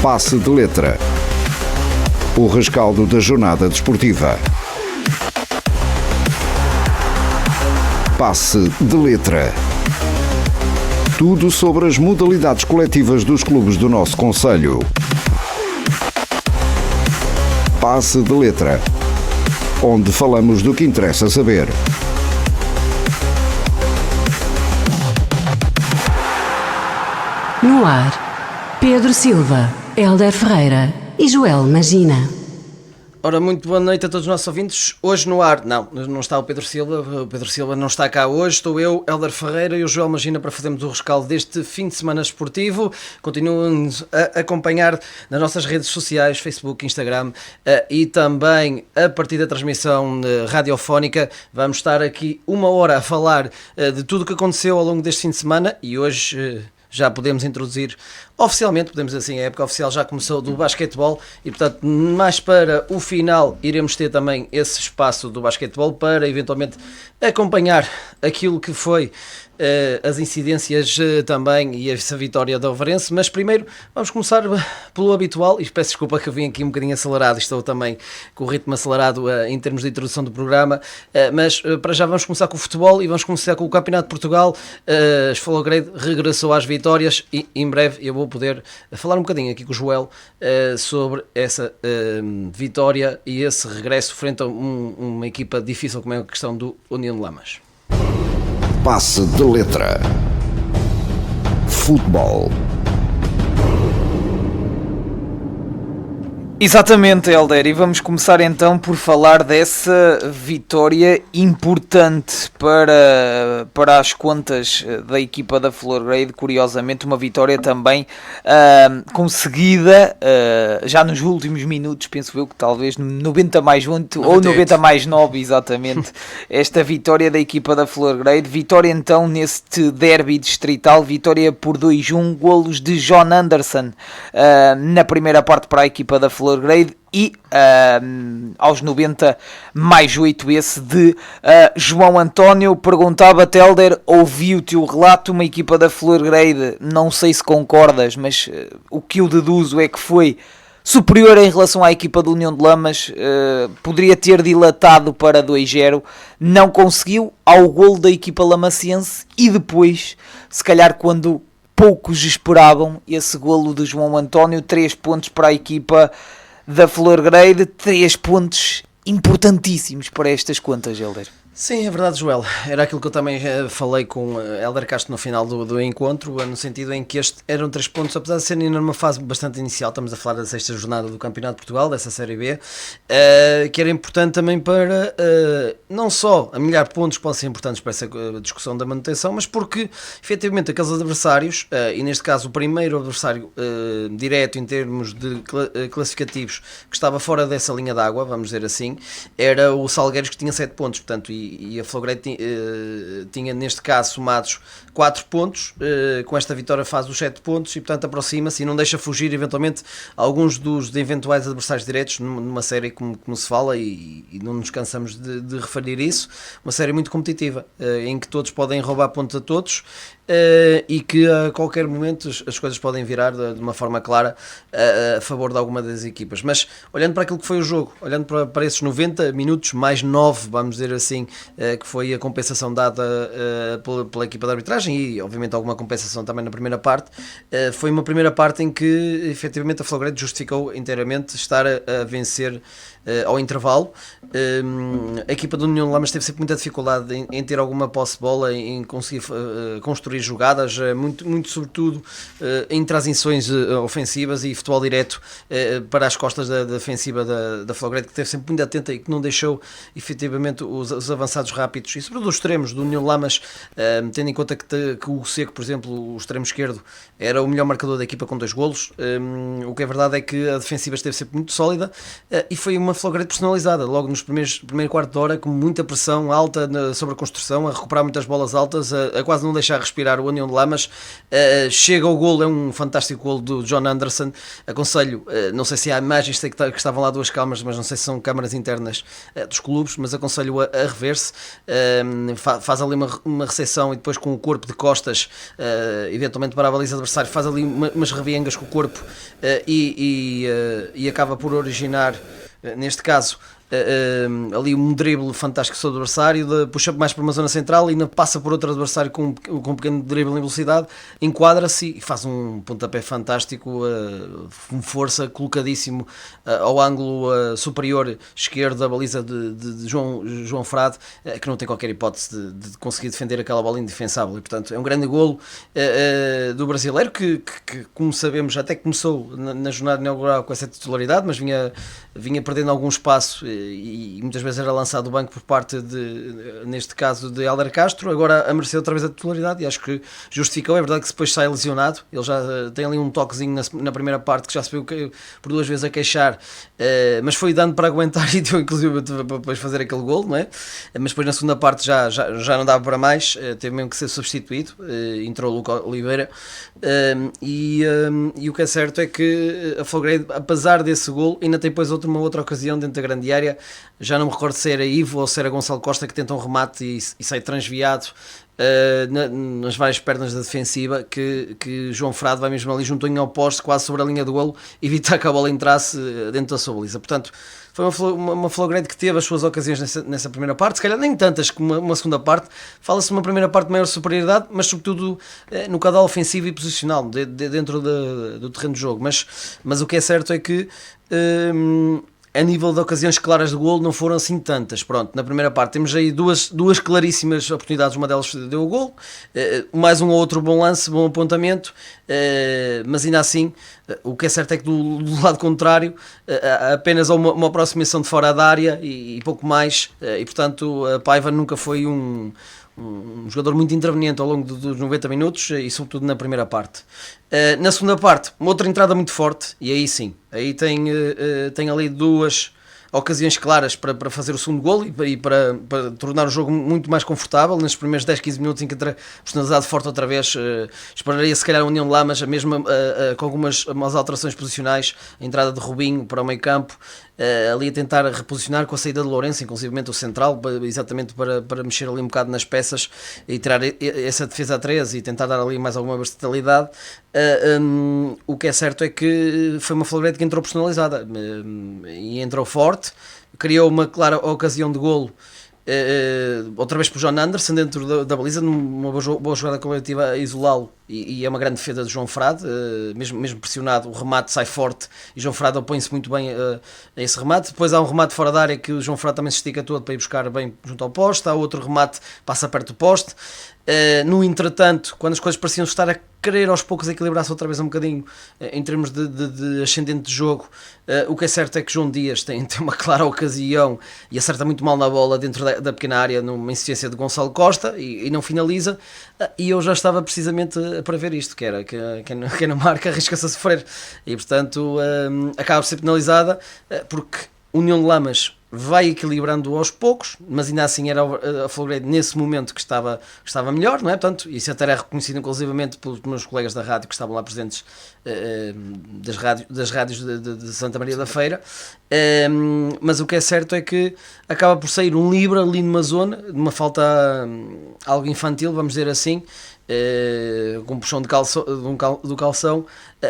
Passe de Letra. O rescaldo da jornada desportiva. Passe de Letra. Tudo sobre as modalidades coletivas dos clubes do nosso concelho. Passe de Letra. Onde falamos do que interessa saber. No ar, Pedro Silva, Hélder Ferreira e Joel Magina. Ora, muito boa noite a todos os nossos ouvintes. Hoje no ar, não está o Pedro Silva não está cá hoje, estou eu, Hélder Ferreira e o Joel Magina para fazermos o rescaldo deste fim de semana esportivo. Continuem-nos a acompanhar nas nossas redes sociais, Facebook, Instagram e também a partir da transmissão radiofónica. Vamos estar aqui uma hora a falar de tudo o que aconteceu ao longo deste fim de semana e hoje já podemos introduzir oficialmente, podemos dizer assim, a época oficial já começou do basquetebol e, portanto, mais para o final iremos ter também esse espaço do basquetebol para eventualmente acompanhar aquilo que foi as incidências também e essa vitória da Ovarense, mas primeiro vamos começar pelo habitual, e peço desculpa que eu vim aqui um bocadinho acelerado, estou também com o ritmo acelerado em termos de introdução do programa, mas para já vamos começar com o futebol e vamos começar com o Campeonato de Portugal. A Follow Grade regressou às vitórias e em breve eu vou poder falar um bocadinho aqui com o Joel sobre essa vitória e esse regresso frente a uma equipa difícil como é a questão do União de Lamas. Passe de Letra. Futebol. Exatamente, Hélder, e vamos começar então por falar dessa vitória importante para as contas da equipa da Follow Grade. Curiosamente, uma vitória também conseguida já nos últimos minutos, penso eu que talvez 90 mais 8 ou 90 mais 9, exatamente, esta vitória da equipa da Follow Grade. Vitória então neste derby distrital, vitória por 2-1, golos de John Anderson na primeira parte para a equipa da Follow Grade e aos 90 mais 8 esse de João António. Perguntava-te, Hélder, ouvi o teu relato, uma equipa da Follow Grade, não sei se concordas, mas o que eu deduzo é que foi superior em relação à equipa da União de Lamas, poderia ter dilatado para 2-0, não conseguiu, ao golo da equipa lamacense e depois, se calhar quando poucos esperavam, esse golo de João António, 3 pontos para a equipa da Follow Grade, 3 pontos importantíssimos para estas contas, Hélder. Sim, é verdade, Joel. Era aquilo que eu também falei com Hélder Castro no final do encontro, no sentido em que este eram 3 pontos, apesar de serem numa fase bastante inicial, estamos a falar da 6ª jornada do Campeonato de Portugal, dessa Série B, que era importante também para não só amelhar pontos que podem ser importantes para essa discussão da manutenção, mas porque, efetivamente, aqueles adversários, e neste caso o primeiro adversário direto em termos de classificativos que estava fora dessa linha d'água, vamos dizer assim, era o Salgueiros, que tinha 7 pontos, portanto, e a Follow Grade tinha neste caso somados 4 pontos, com esta vitória faz os 7 pontos e portanto aproxima-se e não deixa fugir eventualmente alguns dos eventuais adversários diretos numa série como se fala e não nos cansamos de referir isso, uma série muito competitiva, em que todos podem roubar pontos a todos e que a qualquer momento as coisas podem virar de uma forma clara a favor de alguma das equipas. Mas olhando para aquilo que foi o jogo, olhando para esses 90 minutos mais 9, vamos dizer assim, que foi a compensação dada pela equipa de arbitragem e obviamente alguma compensação também na primeira parte, foi uma primeira parte em que efetivamente a Follow Grade justificou inteiramente estar a vencer ao intervalo. A equipa do União de Lamas teve sempre muita dificuldade em ter alguma posse de bola, em conseguir construir jogadas, muito sobretudo em transições ofensivas e futebol direto para as costas da defensiva da Follow Grade, que esteve sempre muito atenta e que não deixou efetivamente os avançados rápidos e sobretudo os extremos do União de Lamas, tendo em conta que o Seco, por exemplo, o extremo esquerdo, era o melhor marcador da equipa com 2 golos. O que é verdade é que a defensiva esteve sempre muito sólida e foi uma Follow Grade personalizada, logo nos primeiro quarto de hora, com muita pressão alta sobre a construção, a recuperar muitas bolas altas, a quase não deixar respirar virar o União de Lamas. Chega ao golo, é um fantástico golo do John Anderson. Aconselho, não sei se há imagens, sei que estavam lá duas câmaras, mas não sei se são câmaras internas dos clubes, mas aconselho a rever-se. Faz ali uma recepção e depois com o corpo de costas, eventualmente para a baliza adversária, faz ali umas reviengas com o corpo e acaba por originar, neste caso, ali um drible fantástico sobre o adversário, puxa mais para uma zona central e ainda passa por outro adversário com um pequeno drible em velocidade, enquadra-se e faz um pontapé fantástico, com força, colocadíssimo ao ângulo superior esquerdo da baliza de João Frade, que não tem qualquer hipótese de conseguir defender aquela bola indefensável, e portanto é um grande golo do brasileiro que, como sabemos, até começou na jornada inaugural com essa titularidade, mas vinha perdendo algum espaço e muitas vezes era lançado do banco por parte neste caso de Hélder Castro. Agora a merecer outra vez a titularidade e acho que justificou. É verdade que depois sai lesionado, ele já tem ali um toquezinho na primeira parte que já se viu por duas vezes a queixar, mas foi dando para aguentar e deu inclusive para depois fazer aquele gol, não é? Mas depois na segunda parte já não dava para mais, teve mesmo que ser substituído, entrou o Luca Oliveira, e o que é certo é que a Florgrade, apesar desse gol, ainda tem depois uma outra ocasião dentro da grande área. Já não me recordo se era Ivo ou se era Gonçalo Costa que tenta um remate e sai transviado nas várias pernas da defensiva, que João Frade vai mesmo ali juntinho ao poste, quase sobre a linha do golo, evitar que a bola entrasse dentro da sua baliza. Portanto, foi uma Florgrade que teve as suas ocasiões nessa primeira parte, se calhar nem tantas como uma segunda parte. Fala-se de uma primeira parte de maior superioridade, mas sobretudo no caudal ofensivo e posicional, dentro do terreno de jogo. Mas o que é certo é que a nível de ocasiões claras de golo não foram assim tantas. Pronto, na primeira parte temos aí duas claríssimas oportunidades, uma delas deu o golo, mais um ou outro bom lance, bom apontamento, mas ainda assim o que é certo é que do lado contrário apenas uma aproximação de fora da área e pouco mais, e portanto a Paiva nunca foi um jogador muito interveniente ao longo dos 90 minutos e sobretudo na primeira parte. Na segunda parte, uma outra entrada muito forte, e aí sim, aí tem ali duas ocasiões claras para fazer o segundo golo e para tornar o jogo muito mais confortável. Nestes primeiros 10, 15 minutos em que entra personalidade forte outra vez, esperaria se calhar a União de Lamas, mesmo com algumas alterações posicionais, a entrada de Rubinho para o meio campo, ali a tentar reposicionar com a saída de Lourenço, inclusivamente o central, exatamente para mexer ali um bocado nas peças e tirar essa defesa a 13 e tentar dar ali mais alguma versatilidade. O que é certo é que foi uma Florgrade que entrou personalizada e entrou forte, criou uma clara ocasião de golo, outra vez por John Anderson dentro da baliza, numa boa jogada coletiva a isolá-lo, e é uma grande defesa de João Frade, mesmo pressionado, o remate sai forte e João Frade opõe-se muito bem a esse remate. Depois há um remate fora da área que o João Frade também se estica todo para ir buscar bem junto ao poste, há outro remate, passa perto do poste. No entretanto, quando as coisas pareciam estar a querer aos poucos equilibrar-se outra vez um bocadinho em termos de ascendente de jogo, o que é certo é que João Dias tem uma clara ocasião e acerta muito mal na bola dentro da pequena área numa insistência de Gonçalo Costa e não finaliza, e eu já estava precisamente para ver isto, que era quem não marca arrisca-se a sofrer, e portanto acaba por ser penalizada, porque União de Lamas vai equilibrando aos poucos, mas ainda assim era a Florgrade nesse momento que estava melhor, não é? Portanto, isso até era reconhecido inclusivamente pelos meus colegas da rádio que estavam lá presentes, das rádios de Santa Maria da Feira, mas o que é certo é que acaba por sair um livre ali numa zona, de uma falta algo infantil, vamos dizer assim, com um puxão do calção,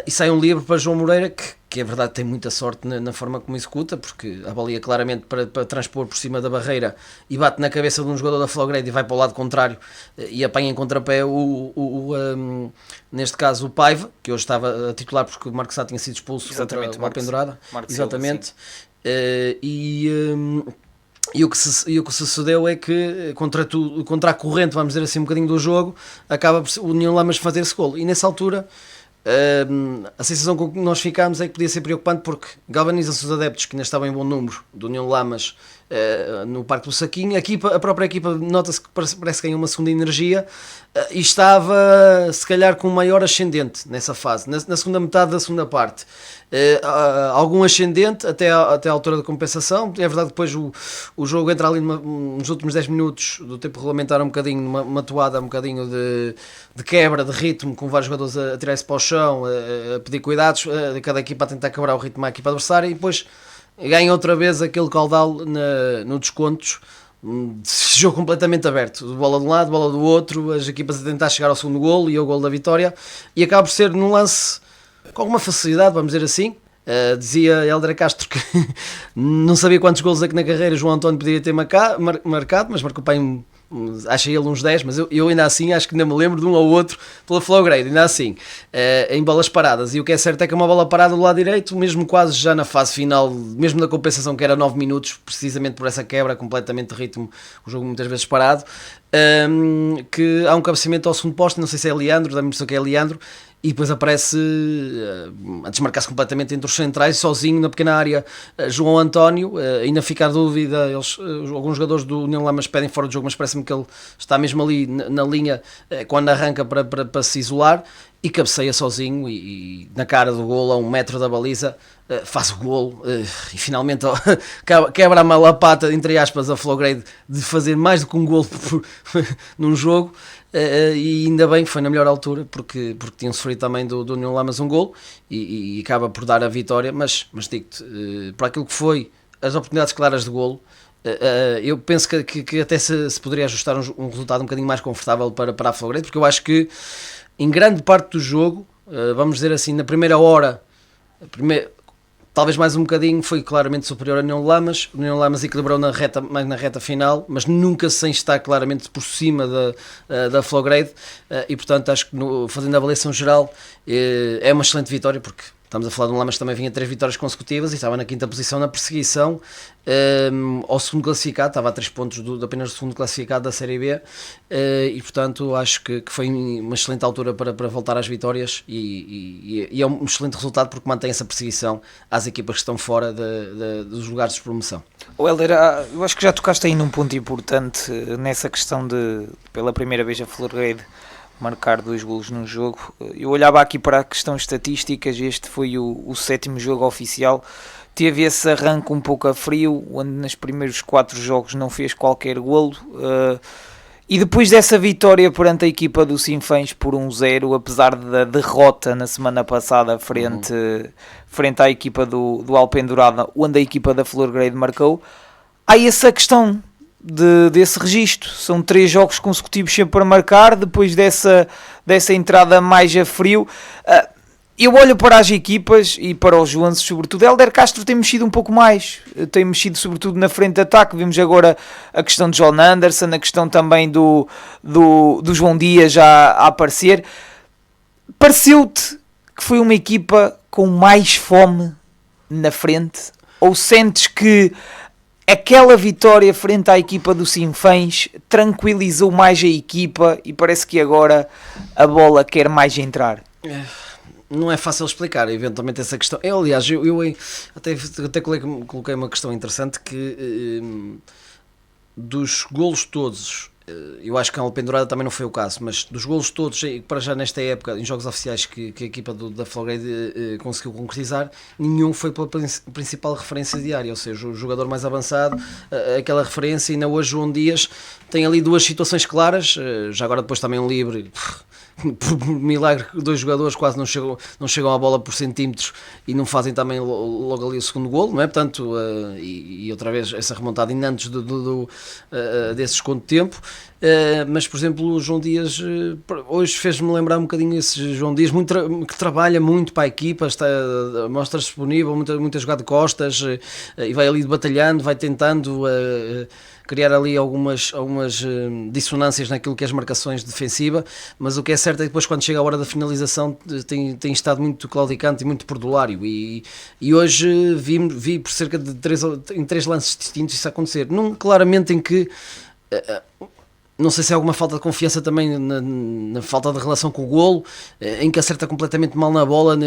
e sai um livre para João Moreira, que é verdade tem muita sorte na forma como executa, porque a bola ia claramente para transpor por cima da barreira e bate na cabeça de um jogador da Florgrade e vai para o lado contrário e apanha em contrapé neste caso o Paiva, que hoje estava a titular porque o Marcos Sá tinha sido expulso contra uma pendurada. Exatamente. E o que se sucedeu é que contra a corrente, vamos dizer assim, um bocadinho do jogo, acaba por o União Lamas fazer esse golo, e nessa altura a sensação com que nós ficámos é que podia ser preocupante, porque galvaniza-se os adeptos que ainda estavam em bom número do União Lamas no Parque do Saquinho. A própria equipa nota-se que parece que ganhou uma segunda energia e estava se calhar com um maior ascendente nessa fase, na segunda metade da segunda parte. Algum ascendente até à altura da compensação. É verdade que depois o jogo entra ali nos últimos 10 minutos do tempo regulamentar um bocadinho, uma toada um bocadinho de quebra de ritmo, com vários jogadores a tirar-se para o chão, a pedir cuidados, cada equipa a tentar quebrar o ritmo à equipa adversária, e depois ganha outra vez aquele caudal no descontos. Jogo completamente aberto, bola de um lado, bola do outro, as equipas a tentar chegar ao segundo golo e ao golo da vitória, e acaba por ser num lance com alguma facilidade, vamos dizer assim. Dizia Hélder Castro que não sabia quantos golos é que na carreira João António poderia ter marcado, mas marcou para aí acho ele uns 10, mas eu ainda assim acho que ainda me lembro de um ou outro pela Flowgrade, ainda assim, em bolas paradas. E o que é certo é que uma bola parada do lado direito, mesmo quase já na fase final, mesmo na compensação, que era 9 minutos, precisamente por essa quebra completamente de ritmo, o jogo muitas vezes parado, que há um cabeceamento ao segundo poste, não sei se é Leandro, dá-me a impressão que é Leandro, e depois aparece a desmarcar-se completamente entre os centrais, sozinho na pequena área, João António. Ainda fica a dúvida, alguns jogadores do União Lamas pedem fora do jogo, mas parece-me que ele está mesmo ali na linha quando arranca para se isolar, e cabeceia sozinho e na cara do golo, a 1 metro da baliza, faz o golo, e finalmente quebra a malapata, entre aspas, a Flowgrade de fazer mais do que um golo num jogo. E ainda bem que foi na melhor altura, porque tinham sofrido também do União Lamas um golo, e acaba por dar a vitória. Mas digo-te, para aquilo que foi as oportunidades claras de golo, eu penso que até se poderia ajustar um resultado um bocadinho mais confortável para a Flowgrade, porque eu acho que em grande parte do jogo, vamos dizer assim, na primeira hora, talvez mais um bocadinho, foi claramente superior ao União Lamas. O União Lamas equilibrou mais na reta final, mas nunca sem estar claramente por cima da Flowgrade, e portanto acho que fazendo a avaliação geral é uma excelente vitória, porque estamos a falar de um Lamas que também vinha 3 vitórias consecutivas e estava na 5ª posição na perseguição ao segundo classificado, estava a 3 pontos apenas do segundo classificado da Série B, e portanto acho que foi uma excelente altura para voltar às vitórias, e é um excelente resultado, porque mantém essa perseguição às equipas que estão fora dos lugares de promoção. Hélder, eu acho que já tocaste aí num ponto importante nessa questão de, pela primeira vez, a Flowgrade marcar 2 golos num jogo. Eu olhava aqui para a questão estatísticas, este foi o 7º jogo oficial, teve esse arranque um pouco a frio, onde nos primeiros 4 jogos não fez qualquer golo, e depois dessa vitória perante a equipa do Sinfãs por 1-0, apesar da derrota na semana passada frente à equipa do Alpendurada, onde a equipa da Flowgrade marcou, há essa questão desse registro. São 3 jogos consecutivos sempre a marcar, depois dessa entrada mais a frio. Eu olho para as equipas e para os Joanses, sobretudo. Hélder Castro tem mexido um pouco mais, tem mexido sobretudo na frente de ataque. Vimos agora a questão de John Anderson, a questão também do João Dias já a aparecer. Pareceu-te que foi uma equipa com mais fome na frente? Ou sentes que aquela vitória frente à equipa do Sinfãs tranquilizou mais a equipa e parece que agora a bola quer mais entrar? Não é fácil explicar, eventualmente, essa questão. Aliás, eu até coloquei uma questão interessante, que dos golos todos, eu acho que a Alpendurada também não foi o caso, mas dos golos todos, para já nesta época, em jogos oficiais que a equipa da Flowgrade conseguiu concretizar, nenhum foi pela principal referência diária, ou seja, o jogador mais avançado, aquela referência. E ainda hoje João Dias tem ali 2 situações claras, já agora depois também um livre, por milagre, 2 jogadores quase não chegam à bola por centímetros e não fazem também logo ali o segundo golo, não é? Portanto, e outra vez essa remontada ainda antes desse desconto de tempo. Mas, por exemplo, o João Dias hoje fez-me lembrar um bocadinho esse João Dias que trabalha muito para a equipa, mostra-se disponível, muita jogada de costas, e vai ali batalhando, vai tentando criar ali algumas dissonâncias naquilo que é as marcações defensiva, mas o que é certo é que depois, quando chega a hora da finalização, tem estado muito claudicante e muito perdulário, e hoje vi por cerca de 3 lances distintos isso acontecer, num claramente em que Não sei se é alguma falta de confiança também na falta de relação com o golo, em que acerta completamente mal na bola,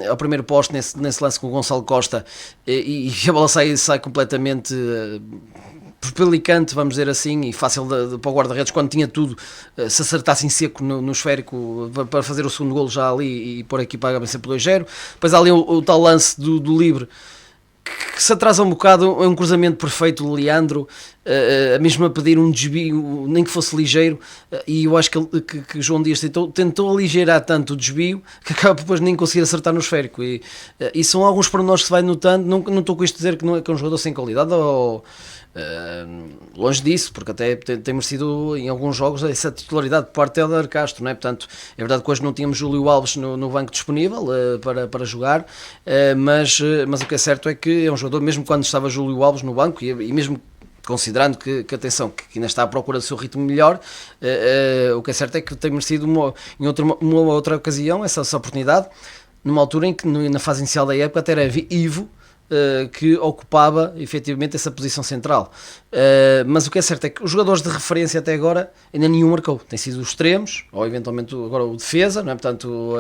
ao primeiro poste, nesse lance com o Gonçalo Costa, e a bola sai completamente perpelicante, vamos dizer assim, e fácil para o guarda-redes, quando tinha tudo, se acertasse em seco no esférico para fazer o segundo golo já ali e pôr a equipa a vencer por 2-0. Depois há ali o tal lance do livre, que se atrasa um bocado, é um cruzamento perfeito do Leandro, mesmo a pedir um desvio, nem que fosse ligeiro, e eu acho que João Dias tentou aligeirar tanto o desvio, que acaba depois nem conseguir acertar no esférico, e são alguns pormenores que se vai notando. Não estou com isto a dizer que é um jogador sem qualidade, ou longe disso, porque até tem merecido em alguns jogos essa titularidade por parte de Hélder Castro, não é? Portanto, é verdade que hoje não tínhamos Júlio Alves no banco disponível para jogar, mas o que é certo é que é um jogador, mesmo quando estava Júlio Alves no banco, e mesmo considerando que atenção, que ainda está à procura do seu ritmo melhor, o que é certo é que tem merecido em uma outra ocasião essa oportunidade, numa altura em que na fase inicial da época até era Ivo que ocupava efetivamente essa posição central, mas o que é certo é que os jogadores de referência até agora ainda nenhum marcou, tem sido os extremos, ou eventualmente agora o defesa, não é? Portanto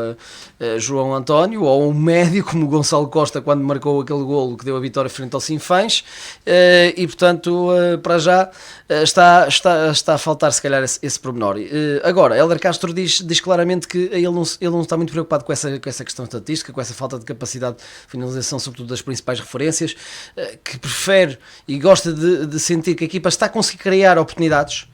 João António, ou o médio como o Gonçalo Costa quando marcou aquele golo que deu a vitória frente ao Sinfãs, e portanto para já está a faltar se calhar esse pormenor. Agora, Hélder Castro diz claramente que ele não está muito preocupado com essa questão estatística, com essa falta de capacidade de finalização, sobretudo das principais referências, que prefere e gosta de sentir que a equipa está a conseguir criar oportunidades,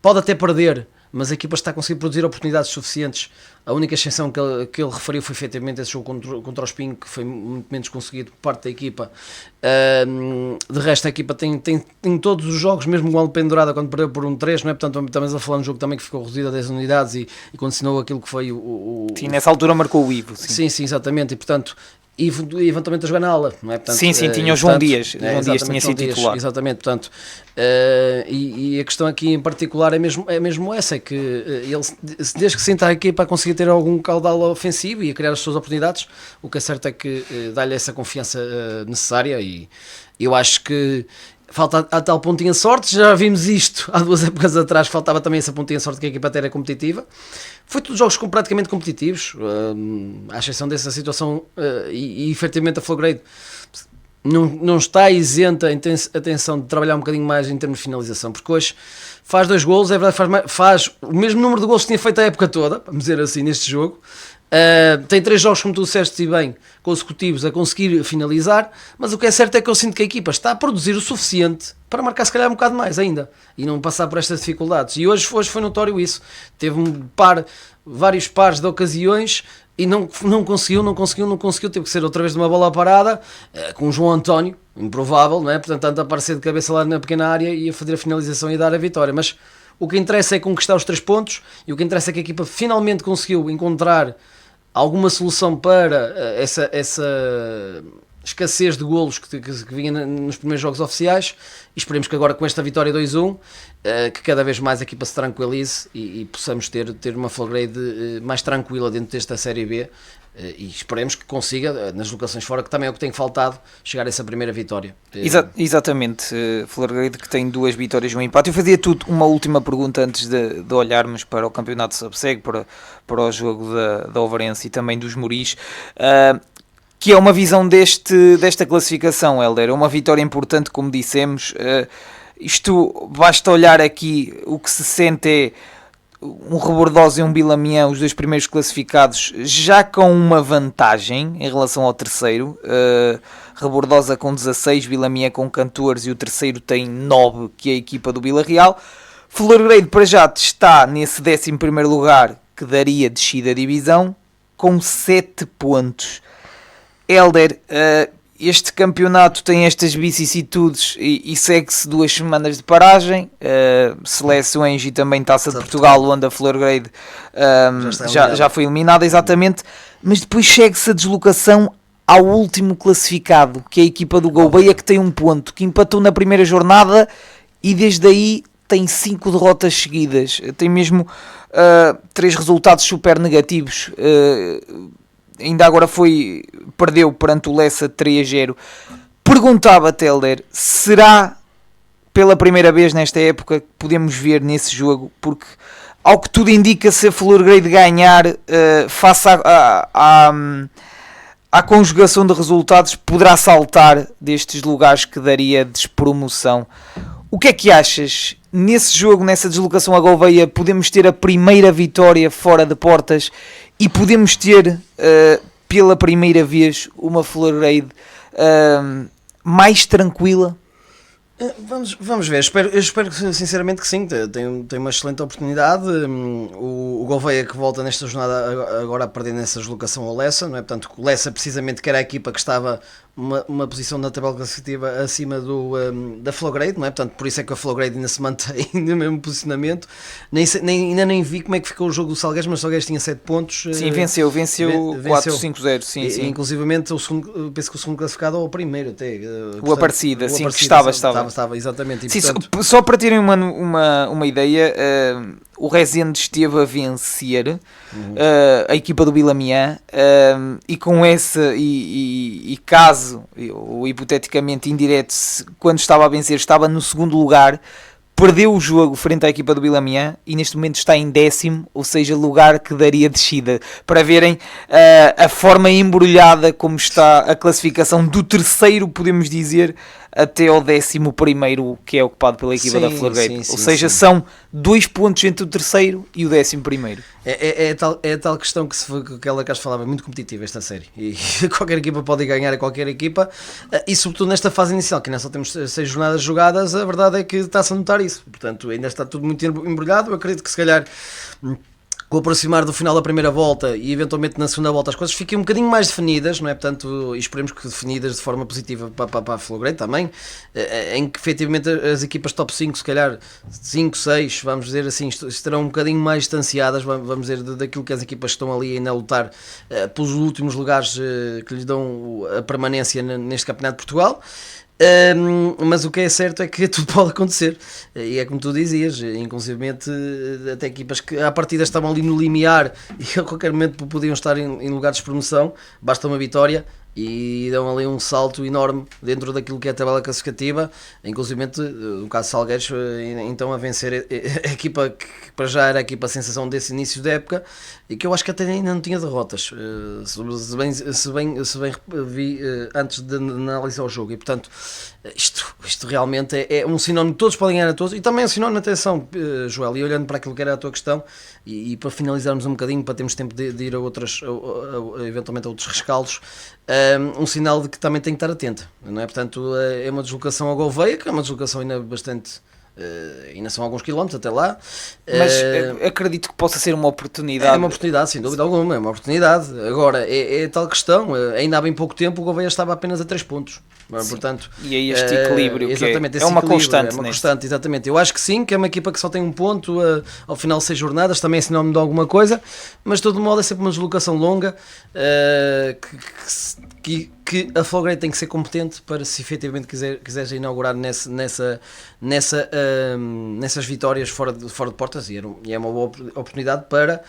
pode até perder, mas a equipa está a conseguir produzir oportunidades suficientes. A única exceção que ele referiu foi efetivamente esse jogo contra o Espinho, que foi muito menos conseguido por parte da equipa. De resto, a equipa tem todos os jogos, mesmo o golo pendurado quando perdeu por 1-3, não é? Portanto, estamos a falar de um jogo também que ficou reduzido a 10 unidades e condicionou aquilo que foi Sim, nessa altura marcou o Ivo. Sim, exatamente, e portanto... E eventualmente a jogar na ala, não é? Portanto, sim, tinha o João Dias. João Dias tinha sido titular. Exatamente, portanto, e a questão aqui em particular é mesmo essa, é que ele, desde que senta a equipa a conseguir ter algum caudal ofensivo e a criar as suas oportunidades, o que é certo é que dá-lhe essa confiança necessária, e eu acho que falta a tal pontinha de sorte. Já vimos isto há 2 épocas atrás, faltava também essa pontinha de sorte, que a equipa até era competitiva. Foi todos jogos praticamente competitivos, à exceção dessa situação, e efetivamente a Florgrade não está isenta, atenção, de trabalhar um bocadinho mais em termos de finalização, porque hoje faz 2 golos, é verdade, faz o mesmo número de golos que tinha feito a época toda, vamos dizer assim, neste jogo. Tem 3 jogos, como tu disseste e bem, consecutivos a conseguir finalizar, mas o que é certo é que eu sinto que a equipa está a produzir o suficiente para marcar se calhar um bocado mais ainda e não passar por estas dificuldades, e hoje foi notório isso. Teve vários pares de ocasiões e não conseguiu, teve que ser outra vez de uma bola parada, com o João António, improvável, não é? Portanto, tanto a aparecer de cabeça lá na pequena área e a fazer a finalização e dar a vitória, mas o que interessa é conquistar os 3 pontos, e o que interessa é que a equipa finalmente conseguiu encontrar alguma solução para essa escassez de golos que vinha nos primeiros jogos oficiais, e esperemos que agora com esta vitória 2-1 que cada vez mais a equipa se tranquilize e possamos ter uma Florgrade mais tranquila dentro desta Série B, e esperemos que consiga, nas locações fora, que também é o que tem faltado, chegar a essa primeira vitória. Exatamente, Florgrade que tem 2 vitórias e um empate. Eu fazia uma última pergunta antes de olharmos para o campeonato Subseg, para o jogo da Ovarense e também dos Moris, que é uma visão desta classificação, Hélder. É uma vitória importante, como dissemos. Isto, basta olhar aqui, o que se sente é um Rebordosa e um Bilamião, os 2 primeiros classificados, já com uma vantagem em relação ao terceiro. Rebordosa com 16, Bilamião com 14 e o terceiro tem 9, que é a equipa do Vila Real. Florgrade para já está nesse 11º lugar, que daria descida à divisão, com 7 pontos. Hélder, este campeonato tem estas vicissitudes e segue-se 2 semanas de paragem, seleções e também Taça de Portugal, onde a Florgrade já foi eliminada, exatamente, mas depois segue-se a deslocação ao último classificado, que é a equipa do Gouveia, que tem 1 ponto, que empatou na primeira jornada e desde aí tem 5 derrotas seguidas, tem mesmo 3 resultados super negativos. Ainda agora perdeu perante o Lessa 3-0. Perguntava-te, Hélder, será pela primeira vez nesta época podemos ver nesse jogo, porque ao que tudo indica, se a Florgrade ganhar face à conjugação de resultados, poderá saltar destes lugares que daria despromoção. O que é que achas? Nesse jogo, nessa deslocação a Gouveia, podemos ter a primeira vitória fora de portas e podemos ter pela primeira vez uma Florgrade mais tranquila? Vamos ver, eu espero sinceramente que sim, tem uma excelente oportunidade. O Gouveia que volta nesta jornada agora a perder nessa deslocação ao Lessa, não é? Portanto, o Lessa precisamente que era a equipa que estava uma posição na tabela classificativa acima da Florgrade, não é? Portanto, por isso é que a Florgrade ainda se mantém no mesmo posicionamento. Ainda nem vi como é que ficou o jogo do Salgueiros, mas o Salgueiros tinha 7 pontos. Sim, venceu 4-5-0, sim. Inclusivamente, penso que o segundo classificado ou o primeiro até. O Aparecida, sim, que estava, exatamente. E, sim, portanto... só para terem uma ideia, o Rezende esteve a vencer a equipa do Bilamiã e com essa e caso, ou hipoteticamente indireto, quando estava a vencer estava no segundo lugar, perdeu o jogo frente à equipa do Bilamiã e neste momento está em 10º, ou seja, lugar que daria descida, para verem a forma embrulhada como está a classificação do terceiro, podemos dizer, até ao 11º, que é ocupado pela equipa da Florgrade. Ou seja, são 2 pontos entre o terceiro e o 11º. É a tal questão que ela cá falava, muito competitiva esta série, e qualquer equipa pode ganhar a qualquer equipa, e sobretudo nesta fase inicial, que ainda só temos 6 jornadas jogadas, a verdade é que está-se a notar isso, portanto ainda está tudo muito embrulhado. Eu acredito que se calhar com o aproximar do final da primeira volta e eventualmente na segunda volta as coisas fiquem um bocadinho mais definidas, não é? Portanto, esperemos que definidas de forma positiva para a Florgrade também, em que efetivamente as equipas top 5, se calhar 5, 6, vamos dizer assim, estarão um bocadinho mais distanciadas, vamos dizer, daquilo que as equipas estão ali ainda a lutar pelos últimos lugares que lhes dão a permanência neste Campeonato de Portugal. Mas o que é certo é que tudo pode acontecer, e é como tu dizias, inclusivamente até equipas que à partida estavam ali no limiar e a qualquer momento podiam estar em lugares de promoção, basta uma vitória e dão ali um salto enorme dentro daquilo que é a tabela classificativa, inclusivamente no caso de Salgueiros, então a vencer a equipa que para já era a equipa sensação desse início da época e que eu acho que até ainda não tinha derrotas, se bem vi antes de analisar o jogo, e portanto isto realmente é um sinónimo, todos podem ganhar a todos, e também é um sinónimo de atenção, Joel, e olhando para aquilo que era a tua questão e para finalizarmos um bocadinho, para termos tempo de ir a outras, eventualmente a outros rescaldos, um sinal de que também tem que estar atento, não é? Portanto, é uma deslocação a Gouveia, que é uma deslocação ainda bastante, ainda são alguns quilómetros até lá, mas acredito que possa ser uma oportunidade. É uma oportunidade, sem dúvida alguma, é uma oportunidade. Agora, é tal questão, ainda há bem pouco tempo o Gouveia estava apenas a 3 pontos. Portanto, e é este equilíbrio exatamente, que é uma constante. É uma constante, exatamente. Eu acho que sim, que é uma equipa que só tem um ponto ao final de 6 jornadas, também é sinónimo de alguma coisa, mas de todo modo é sempre uma deslocação longa, que a Florgrade tem que ser competente para, se efetivamente quiseres inaugurar nessas vitórias fora de portas, e é uma boa oportunidade para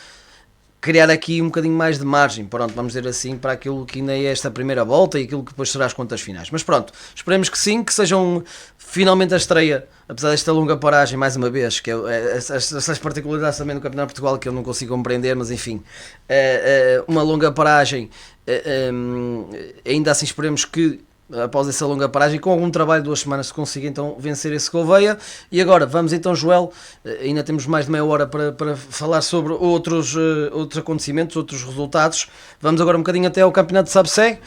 criar aqui um bocadinho mais de margem, pronto, vamos dizer assim, para aquilo que ainda é esta primeira volta e aquilo que depois será as contas finais. Mas pronto, esperemos que sim, que sejam finalmente a estreia, apesar desta longa paragem, mais uma vez, que essas particularidades também no Campeonato de Portugal que eu não consigo compreender, mas enfim, uma longa paragem, ainda assim esperemos que após essa longa paragem, com algum trabalho de 2 semanas, se consiga então vencer esse Gouveia. E agora, vamos então, Joel, ainda temos mais de meia hora para falar sobre outros acontecimentos, outros resultados. Vamos agora um bocadinho até ao Campeonato de Sabseg.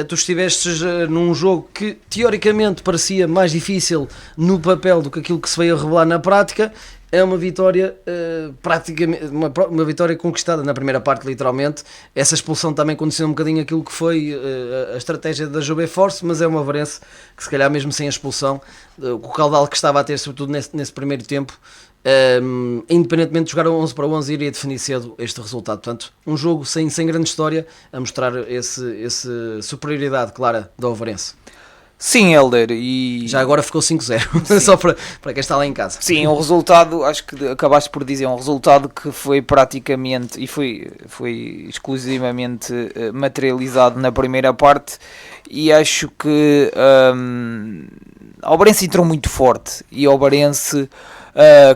Tu estivestes num jogo que teoricamente parecia mais difícil no papel do que aquilo que se veio a revelar na prática. É uma vitória praticamente uma vitória conquistada na primeira parte, literalmente. Essa expulsão também condiciona um bocadinho aquilo que foi a estratégia da Jobé Force, mas é uma Varense que, se calhar mesmo sem a expulsão, o caudal que estava a ter, sobretudo nesse primeiro tempo, independentemente de jogar 11-11, iria definir cedo este resultado. Portanto, um jogo sem grande história, a mostrar essa superioridade clara da Ovarense. Sim, Helder, e já agora ficou 5-0, só para quem está lá em casa. Sim, um resultado, acho que acabaste por dizer, um resultado que foi praticamente e foi exclusivamente materializado na primeira parte, e acho que a Obarense entrou muito forte e a Obarense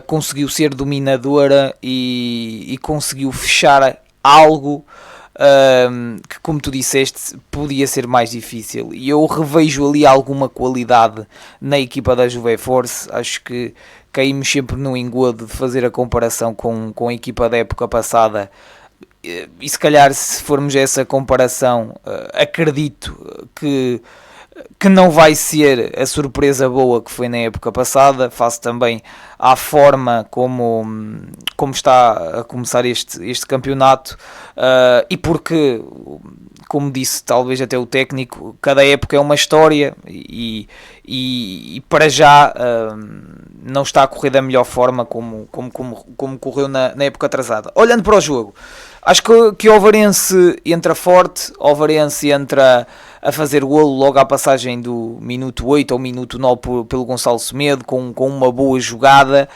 conseguiu ser dominadora e conseguiu fechar algo que, como tu disseste, podia ser mais difícil, e eu revejo ali alguma qualidade na equipa da Juve Force. Acho que caímos sempre no engodo de fazer a comparação com a equipa da época passada, e se calhar, se formos a essa comparação, acredito que não vai ser a surpresa boa que foi na época passada, face também à forma como está a começar este campeonato, e porque, como disse talvez até o técnico, cada época é uma história, e para já não está a correr da melhor forma como correu na época atrasada. Olhando para o jogo, acho que o Ovarense entra forte, o Ovarense entra a fazer golo logo à passagem do minuto 8 ao minuto 9 pelo Gonçalo Semedo, com uma boa jogada,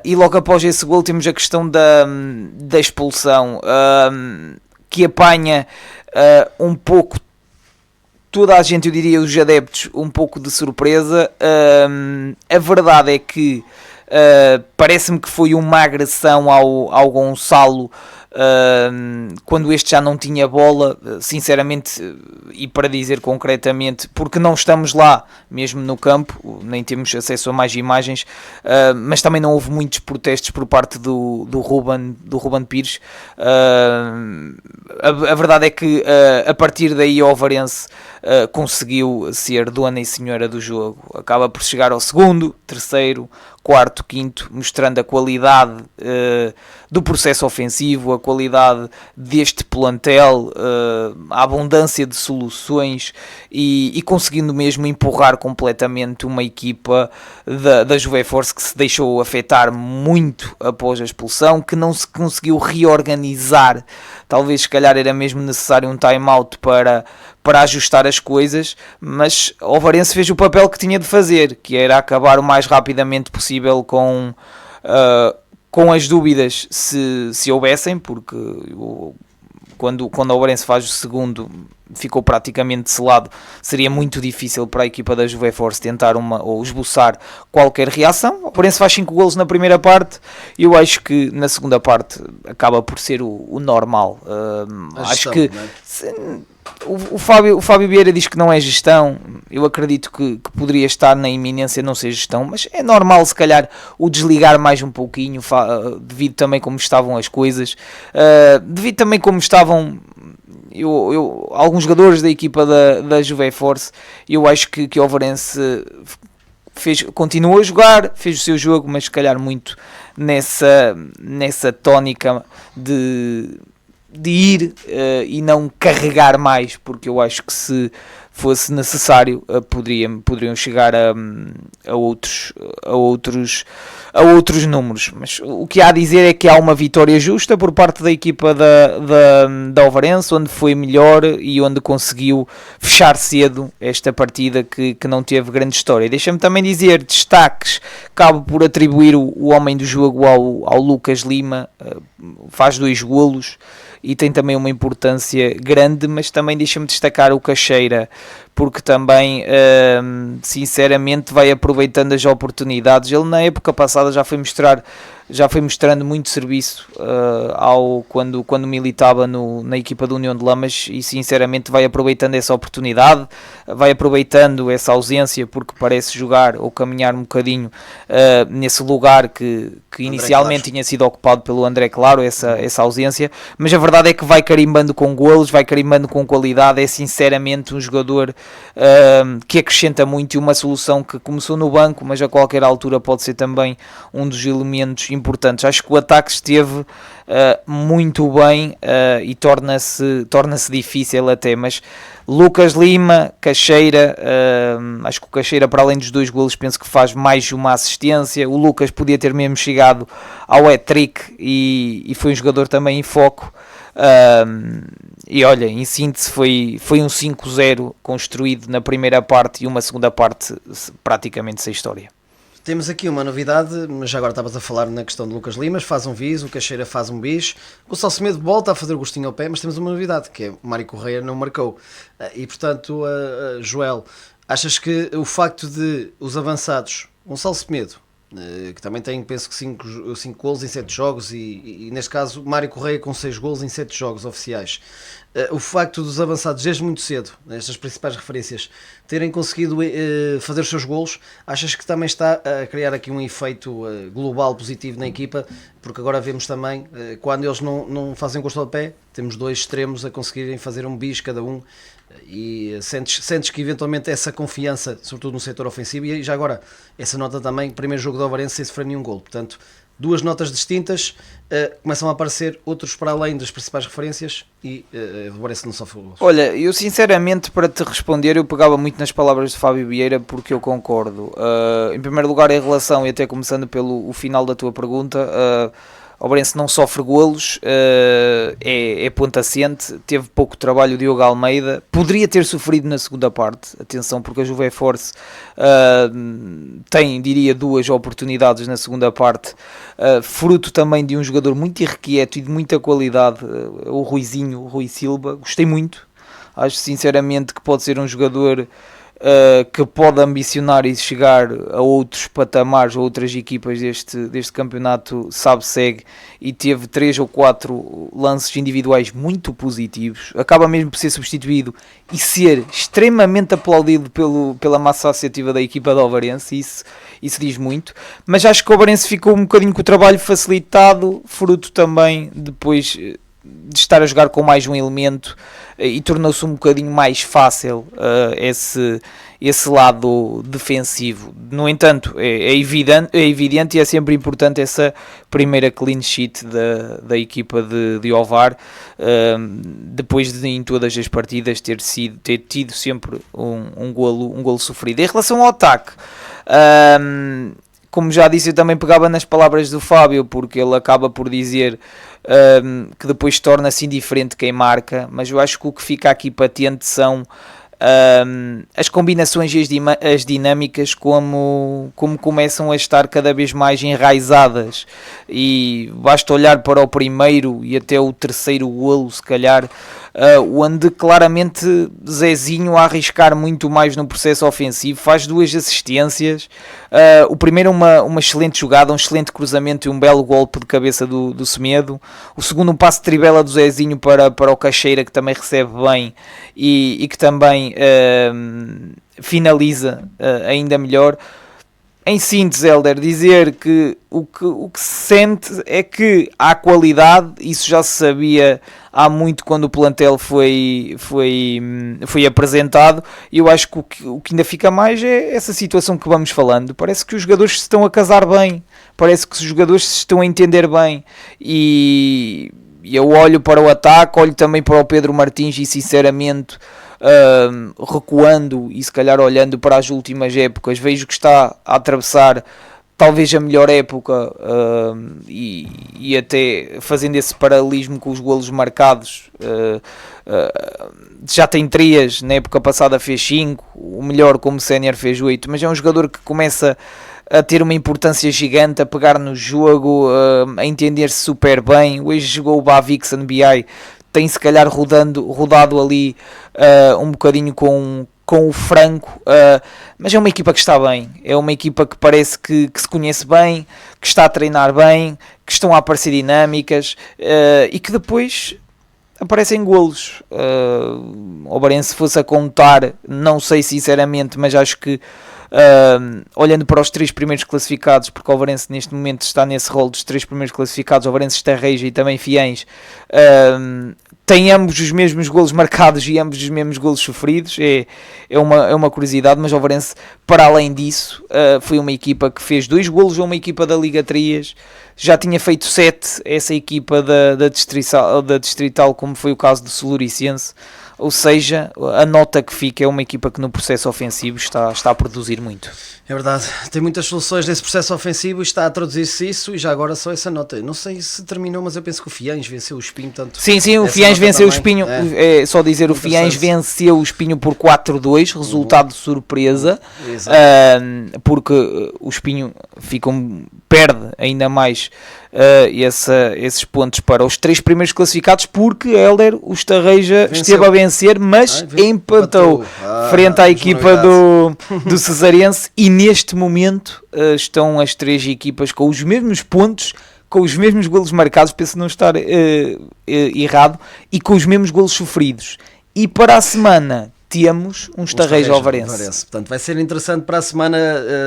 e logo após esse golo temos a questão da expulsão, que apanha um pouco toda a gente, eu diria os adeptos, um pouco de surpresa. A verdade é que parece-me que foi uma agressão ao Gonçalo, quando este já não tinha bola, sinceramente, e para dizer concretamente, porque não estamos lá mesmo no campo, nem temos acesso a mais imagens, mas também não houve muitos protestos por parte do Ruben Pires. A verdade é que a partir daí o Ovarense conseguiu ser dona e senhora do jogo, acaba por chegar ao segundo, terceiro, quarto, quinto, mostrando a qualidade do processo ofensivo, a qualidade deste plantel, a abundância de soluções, e conseguindo mesmo empurrar completamente uma equipa da Juve Force que se deixou afetar muito após a expulsão, que não se conseguiu reorganizar. Talvez, se calhar, era mesmo necessário um time-out para ajustar as coisas, mas o Ovarense fez o papel que tinha de fazer, que era acabar o mais rapidamente possível com as dúvidas, se houvessem, porque quando o Ovarense faz o segundo, ficou praticamente selado. Seria muito difícil para a equipa da Juve Force tentar ou esboçar qualquer reação. O Ovarense faz 5 golos na primeira parte, e eu acho que na segunda parte acaba por ser o normal. Acho que o Fábio Vieira diz que não é gestão. Eu acredito que poderia estar na iminência não ser gestão, mas é normal se calhar o desligar mais um pouquinho, devido também como estavam as coisas, devido também como estavam alguns jogadores da equipa da Juve Force. Eu acho que o Ovarense continuou a jogar, fez o seu jogo, mas se calhar muito nessa tónica de ir e não carregar mais, porque eu acho que se fosse necessário poderiam chegar a outros números. Mas o que há a dizer é que há uma vitória justa por parte da equipa da Ovarense, onde foi melhor e onde conseguiu fechar cedo esta partida que não teve grande história. Deixa-me também dizer, destaques, acabo por atribuir o homem do jogo ao Lucas Lima, faz 2 golos e tem também uma importância grande, mas também deixa-me destacar o Caixeira, porque também, sinceramente, vai aproveitando as oportunidades. Ele na época passada já foi mostrando muito serviço quando militava na equipa da União de Lamas, e sinceramente vai aproveitando essa oportunidade, vai aproveitando essa ausência, porque parece jogar ou caminhar um bocadinho nesse lugar que inicialmente tinha sido ocupado pelo André Claro, essa ausência. Mas a verdade é que vai carimbando com golos, vai carimbando com qualidade. É sinceramente um jogador que acrescenta muito, e uma solução que começou no banco, mas a qualquer altura pode ser também um dos elementos importantes. Acho que o ataque esteve muito bem, e torna-se difícil até, mas Lucas Lima, Caixeira, acho que o Caixeira, para além dos 2 golos, penso que faz mais uma assistência. O Lucas podia ter mesmo chegado ao hat-trick, e foi um jogador também em foco. E olha, em síntese, foi um 5-0 construído na primeira parte, e uma segunda parte praticamente sem história. Temos aqui uma novidade, mas já agora estavas a falar na questão de Lucas Limas, faz um bis, o Caixeira faz um bis, o Gonçalo Semedo volta a fazer o gostinho ao pé, mas temos uma novidade, que é o Mário Correia não marcou, e portanto, Joel, Achas que o facto de os avançados, Gonçalo Semedo, que também tem, penso que 5 golos em 7 jogos e neste caso Mário Correia com 6 golos em 7 jogos oficiais, o facto dos avançados desde muito cedo, nestas principais referências, terem conseguido fazer os seus golos, achas que também está a criar aqui um efeito global positivo na equipa? Porque agora vemos também, quando eles não fazem gosto ao pé, temos 2 extremos a conseguirem fazer um bis cada um, e sentes que eventualmente essa confiança, sobretudo no setor ofensivo, e já agora essa nota também, primeiro jogo do Ovarense sem sofrer nenhum golo, portanto 2 notas distintas, começam a aparecer outros para além das principais referências e o Ovarense não sofre golos. Olha, eu sinceramente, para te responder, eu pegava muito nas palavras de Fábio Vieira, porque eu concordo. Em primeiro lugar, em relação, e até começando pelo final da tua pergunta, o Ovarense não sofre golos, é ponto assente, teve pouco trabalho o Diogo Almeida, poderia ter sofrido na segunda parte, atenção, porque a Juve Force tem, diria, 2 oportunidades na segunda parte, fruto também de um jogador muito irrequieto e de muita qualidade, o Rui Silva, gostei muito, acho sinceramente que pode ser um jogador que pode ambicionar e chegar a outros patamares, a outras equipas deste campeonato SAB-SEG, e teve 3 ou 4 lances individuais muito positivos, acaba mesmo por ser substituído e ser extremamente aplaudido pela massa associativa da equipa do Ovarense, isso diz muito, mas acho que o Ovarense ficou um bocadinho com o trabalho facilitado, fruto também depois de estar a jogar com mais um elemento, e tornou-se um bocadinho mais fácil esse lado defensivo. No entanto, é evidente e é sempre importante essa primeira clean sheet da equipa de Ovar, depois de em todas as partidas ter tido sempre um golo sofrido. Em relação ao ataque, como já disse, eu também pegava nas palavras do Fábio, porque ele acaba por dizer que depois torna-se indiferente quem marca, mas eu acho que o que fica aqui patente são as combinações e as dinâmicas como começam a estar cada vez mais enraizadas, e basta olhar para o primeiro e até o terceiro golo, se calhar, onde claramente Zezinho a arriscar muito mais no processo ofensivo, faz 2 assistências, o primeiro uma excelente jogada, um excelente cruzamento e um belo golpe de cabeça do Semedo, o segundo um passe de trivela do Zezinho para o Caixeira, que também recebe bem e que também finaliza ainda melhor. Em síntese, Helder, dizer que o que se sente é que há qualidade, isso já se sabia há muito quando o plantel foi apresentado, e eu acho que o que ainda fica mais é essa situação que vamos falando. Parece que os jogadores se estão a casar bem, parece que os jogadores se estão a entender bem, e eu olho para o ataque, olho também para o Pedro Martins e sinceramente, recuando e se calhar olhando para as últimas épocas, vejo que está a atravessar talvez a melhor época, e até fazendo esse paralelismo com os golos marcados, já tem 3, na época passada fez 5, o melhor como sénior fez 8, mas é um jogador que começa a ter uma importância gigante, a pegar no jogo, a entender-se super bem. Hoje jogou o Bavix NBI, tem se calhar rodado ali um bocadinho com o Franco, mas é uma equipa que está bem, é uma equipa que parece que se conhece bem, que está a treinar bem, que estão a aparecer dinâmicas, e que depois aparecem golos. O Ovarense, se fosse a contar, não sei sinceramente, mas acho que olhando para os 3 primeiros classificados, porque o Ovarense neste momento está nesse rol dos 3 primeiros classificados, o Ovarense, Estarreja e também Fiães, tem ambos os mesmos golos marcados e ambos os mesmos golos sofridos, é uma curiosidade, mas o Ovarense, para além disso, foi uma equipa que fez 2 golos a uma equipa da Liga Trias, já tinha feito 7 essa equipa da Distrital, como foi o caso do Soluricense. Ou seja, a nota que fica é uma equipa que no processo ofensivo está a produzir muito. É verdade, tem muitas soluções nesse processo ofensivo e está a traduzir-se isso, e já agora só essa nota. Não sei se terminou, mas eu penso que o Fiães venceu o Espinho. Tanto sim, o Fiães venceu o Espinho, só dizer, o Fiães venceu o Espinho por 4-2, resultado de surpresa, porque o Espinho perde ainda mais esses pontos para os 3 primeiros classificados, porque Helder, o Estarreja esteve a vencer vencer, mas empatou frente à equipa do Cesarense, e neste momento estão as 3 equipas com os mesmos pontos, com os mesmos golos marcados, penso não estar errado, e com os mesmos golos sofridos. E para a semana temos um Estarrejo Alvarense. Portanto, vai ser interessante para a semana,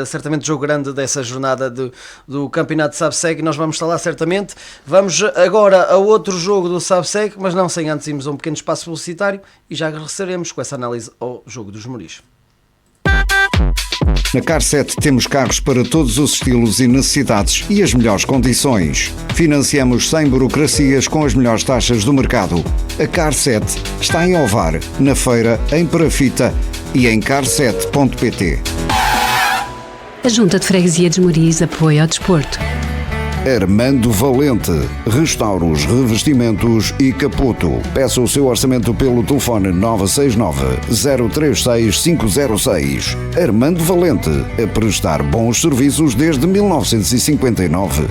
certamente jogo grande dessa jornada do Campeonato de Sabseg, e nós vamos estar lá certamente. Vamos agora a outro jogo do Sabseg, mas não sem antes irmos a um pequeno espaço publicitário, e já regressaremos com essa análise ao jogo dos Moris. Na Car 7 temos carros para todos os estilos e necessidades e as melhores condições. Financiamos sem burocracias com as melhores taxas do mercado. A Car 7 está em Ovar, na Feira, em Parafita e em car7.pt. A Junta de Freguesia de Moris apoia ao desporto. Armando Valente, restauros, revestimentos e capoto. Peça o seu orçamento pelo telefone 969-036-506. Armando Valente, a prestar bons serviços desde 1959.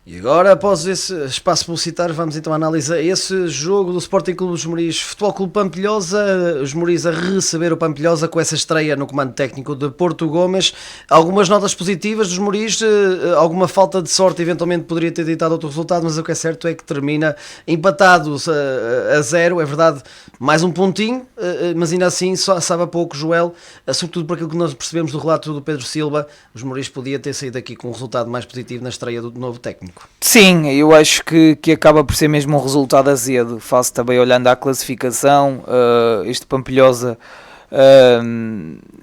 E agora, após esse espaço publicitário, vamos então analisar esse jogo do Sporting Clube dos Moris Futebol Clube Pampilhosa. Os Moris a receber o Pampilhosa com essa estreia no comando técnico de Porto Gomes. Algumas notas positivas dos Moris, alguma falta de sorte, eventualmente poderia ter ditado outro resultado, mas o que é certo é que termina empatados a 0, é verdade, mais um pontinho, mas ainda assim só sabe a pouco, Joel, sobretudo por aquilo que nós percebemos do relato do Pedro Silva. Os Moris podia ter saído aqui com um resultado mais positivo na estreia do novo técnico. Sim, eu acho que acaba por ser mesmo um resultado azedo, face também olhando à classificação. Este Pampilhosa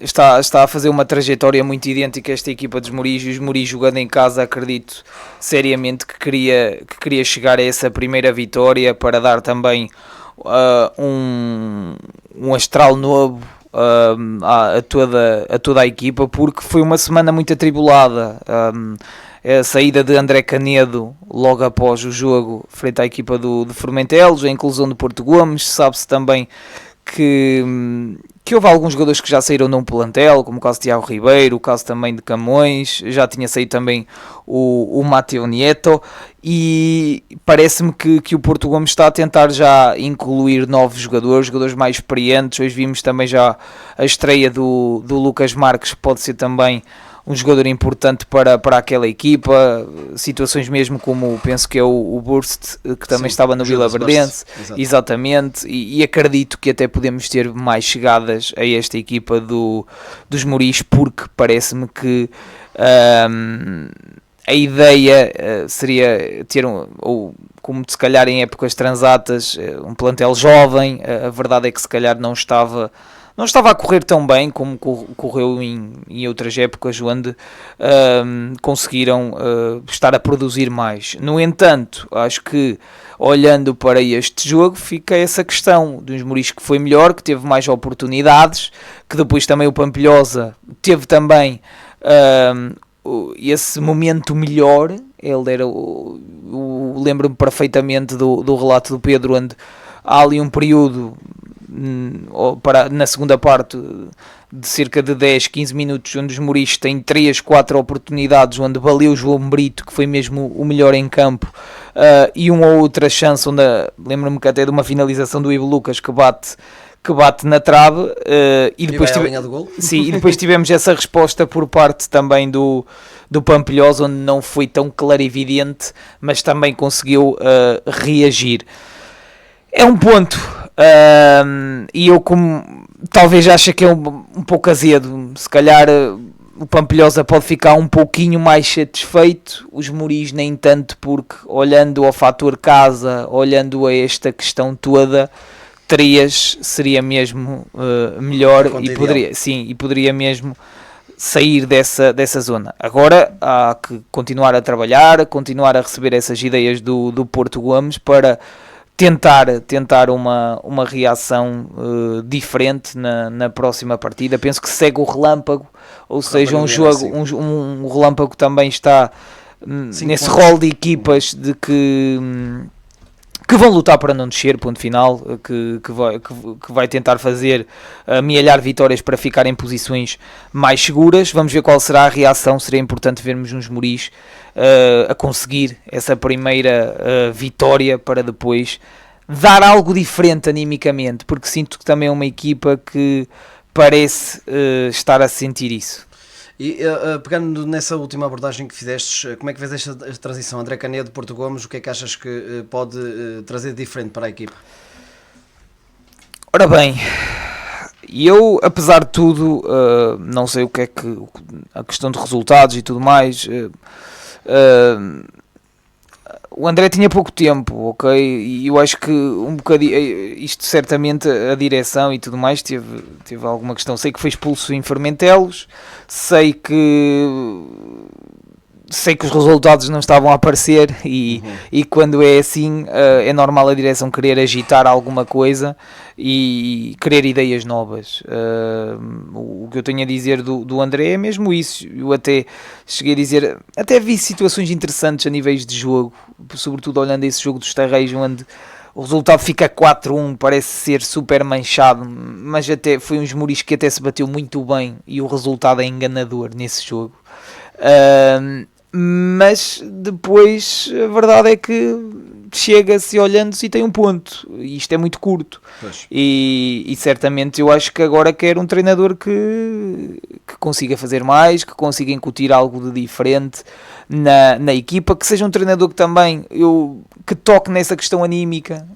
está a fazer uma trajetória muito idêntica a esta equipa dos Moris, e os Moris jogando em casa, acredito seriamente que queria chegar a essa primeira vitória para dar também um astral novo a toda a equipa, porque foi uma semana muito atribulada. A saída de André Canedo logo após o jogo frente à equipa do Formentelos, a inclusão do Porto Gomes, sabe-se também que houve alguns jogadores que já saíram de um plantel, como o caso de Tiago Ribeiro, o caso também de Camões, já tinha saído também o Mateo Nieto, e parece-me que o Porto Gomes está a tentar já incluir novos jogadores mais experientes. Hoje vimos também já a estreia do Lucas Marques, que pode ser também um jogador importante para aquela equipa, situações mesmo como, penso que é o Burst, que também estava no Vila Verdense, exatamente, e acredito que até podemos ter mais chegadas a esta equipa dos Moris, porque parece-me que a ideia seria ter ou como se calhar em épocas transatas, um plantel jovem. A verdade é que se calhar não estava a correr tão bem como correu em outras épocas, onde conseguiram estar a produzir mais. No entanto, acho que olhando para este jogo fica essa questão dos Moris, que foi melhor, que teve mais oportunidades, que depois também o Pampilhosa teve também esse momento melhor. Ele era lembro-me perfeitamente do relato do Pedro, onde há ali um período na segunda parte de cerca de 10, 15 minutos, onde os Moris têm 3, 4 oportunidades, onde valeu o João Brito, que foi mesmo o melhor em campo, e uma ou outra chance, onde lembro-me que até de uma finalização do Ivo Lucas que bate na trave, e depois tivemos essa resposta por parte também do Pampilhosa, onde não foi tão clarividente, mas também conseguiu reagir. É um ponto, e eu talvez ache que é um pouco azedo. Se calhar o Pampilhosa pode ficar um pouquinho mais satisfeito, os Moris nem tanto, porque olhando ao fator casa, olhando a esta questão toda, 3 seria mesmo melhor, e poderia mesmo sair dessa zona. Agora há que continuar a trabalhar, continuar a receber essas ideias do Porto Gomes para tentar uma reação diferente na próxima partida. Penso que segue o relâmpago, ou seja, um relâmpago também está nesse rol de equipas de que vão lutar para não descer, ponto final, que vai tentar fazer amealhar vitórias para ficar em posições mais seguras. Vamos ver qual será a reação. Seria importante vermos uns Moris a conseguir essa primeira vitória, para depois dar algo diferente animicamente, porque sinto que também é uma equipa que parece estar a sentir isso. E pegando nessa última abordagem que fizeste, como é que vês esta transição? André Canedo, Porto Gomes, o que é que achas que pode trazer de diferente para a equipa? Ora bem, eu, apesar de tudo, não sei o que é que a questão de resultados e tudo mais, o André tinha pouco tempo, ok? E eu acho que um bocadinho, isto certamente a direção e tudo mais teve alguma questão. Sei que foi expulso em Fermentelos, sei que os resultados não estavam a aparecer e quando é assim é normal a direção querer agitar alguma coisa e querer ideias novas. O que eu tenho a dizer do André é mesmo isso. Eu até cheguei a dizer, até vi situações interessantes a níveis de jogo, sobretudo olhando esse jogo dos Tarreiros, onde o resultado fica 4-1, parece ser super manchado, mas até foi um Esmoriz que até se bateu muito bem e o resultado é enganador nesse jogo. Mas depois a verdade é que chega-se olhando-se e tem um ponto, e isto é muito curto. E certamente eu acho que agora quer um treinador que consiga fazer mais, que consiga incutir algo de diferente na equipa, que seja um treinador que também que toque nessa questão anímica.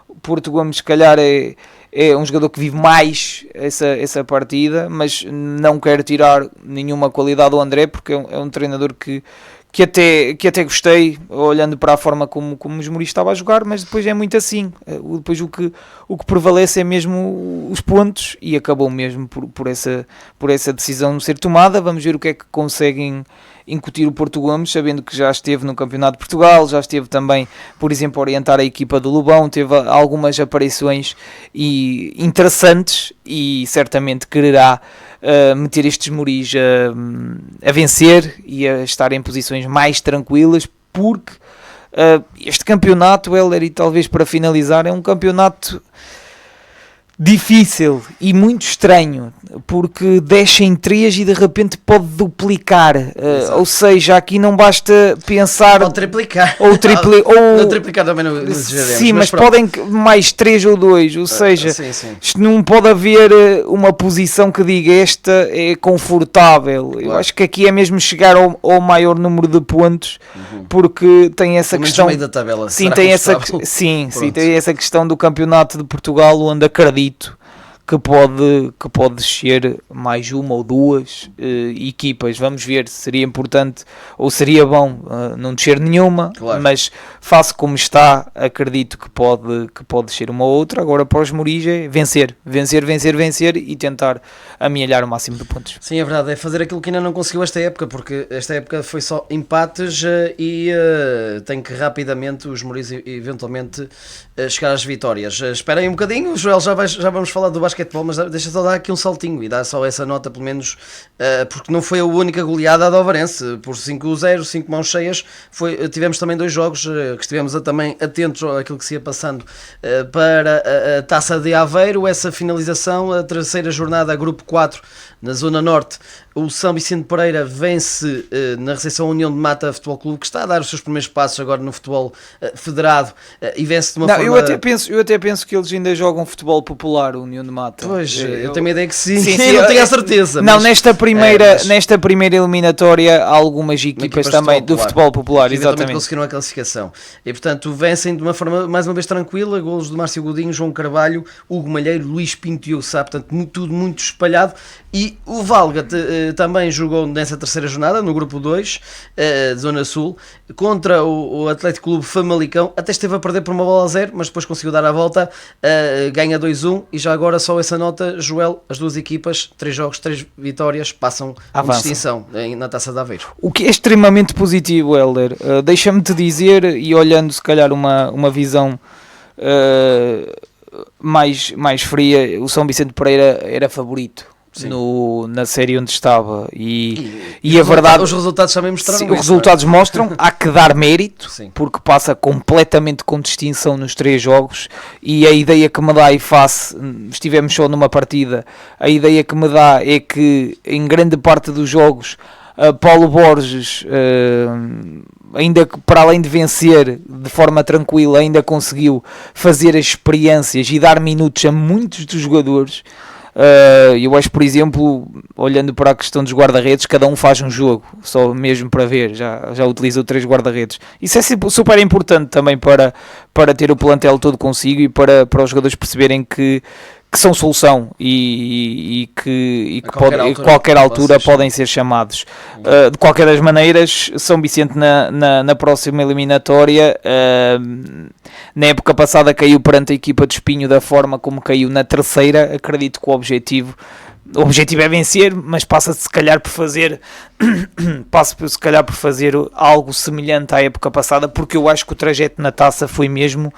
O Porto Gomes se calhar é um jogador que vive mais essa partida, mas não quero tirar nenhuma qualidade do André, porque é um treinador que até gostei, olhando para a forma como o Esmoriz estava a jogar, mas depois é muito assim. Depois o que prevalece é mesmo os pontos, e acabou mesmo por essa decisão ser tomada. Vamos ver o que é que conseguem incutir o Porto Gomes, sabendo que já esteve no Campeonato de Portugal, já esteve também, por exemplo, a orientar a equipa do Lobão, teve algumas aparições interessantes e certamente quererá meter estes Esmoriz a vencer e a estar em posições mais tranquilas, porque este campeonato, Heller, e talvez para finalizar, é um campeonato difícil e muito estranho, porque desce em 3 e de repente pode duplicar, ou seja, aqui não basta pensar ou triplicar, ou não triplicar também não exageremos, sim, mas podem mais 3 ou 2, ou seja, isto não pode haver uma posição que diga esta é confortável. Claro. Eu acho que aqui é mesmo chegar ao maior número de pontos, porque tem essa questão meio da tabela. Sim, tem essa questão do Campeonato de Portugal, onde acredito que pode descer mais uma ou duas equipas. Vamos ver se seria importante ou seria bom não descer nenhuma, claro. Mas face como está, acredito que pode descer uma ou outra. Agora para os Esmoriz é vencer e tentar amealhar o máximo de pontos. Sim, é verdade, é fazer aquilo que ainda não conseguiu esta época, porque esta época foi só empates e tem que rapidamente os Esmoriz eventualmente chegar às vitórias. Esperem um bocadinho, Joel, já vamos falar do basquetebol, mas deixa só dar aqui um saltinho e dar só essa nota, pelo menos, porque não foi a única goleada do Ovarense, por 5-0, 5 mãos cheias. Tivemos também 2 jogos que estivemos também atentos àquilo que se ia passando para a Taça de Aveiro, essa finalização, a terceira jornada, grupo 4, na Zona Norte. O São Vicente Pereira vence na recepção União de Mata Futebol Clube, que está a dar os seus primeiros passos agora no futebol federado, e vence de uma forma... Eu até penso que eles ainda jogam futebol popular, o União de Mata. Pois, eu tenho a ideia que sim, não tenho a certeza. Não, mas, nesta primeira eliminatória há algumas equipas também do futebol popular, exatamente. Conseguiram a classificação. E portanto vencem de uma forma mais uma vez tranquila, golos de Márcio Godinho, João Carvalho, Hugo Malheiro, Luís Pinto e Oussá, portanto tudo muito espalhado. E o Valga também jogou nessa terceira jornada, no grupo 2, Zona Sul, contra o Atlético Clube Famalicão. Até esteve a perder por 1-0, mas depois conseguiu dar a volta, ganha 2-1. E já agora só essa nota, Joel, as duas equipas, 3 jogos, 3 vitórias, passam com distinção na Taça de Aveiro. O que é extremamente positivo, Helder. Deixa-me-te dizer, e olhando se calhar uma visão mais fria, o São Vicente Pereira era favorito. Na série onde estava e a verdade, os resultados também mostraram os resultados mostram, há que dar mérito, porque passa completamente com distinção nos 3 jogos, e a ideia que me dá, e estivemos só numa partida, a ideia que me dá é que em grande parte dos jogos Paulo Borges ainda que para além de vencer de forma tranquila, ainda conseguiu fazer as experiências e dar minutos a muitos dos jogadores. Eu acho, por exemplo, olhando para a questão dos guarda-redes, cada um faz um jogo, só mesmo para ver, já utilizou 3 guarda-redes. Isso é super importante também para ter o plantel todo consigo e para os jogadores perceberem que são solução e que qualquer altura podem ser chamados. De qualquer das maneiras, São Vicente na próxima eliminatória, na época passada caiu perante a equipa de Espinho da forma como caiu na terceira. Acredito que o objetivo é vencer, mas passa se calhar por fazer algo semelhante à época passada, porque eu acho que o trajeto na taça foi mesmo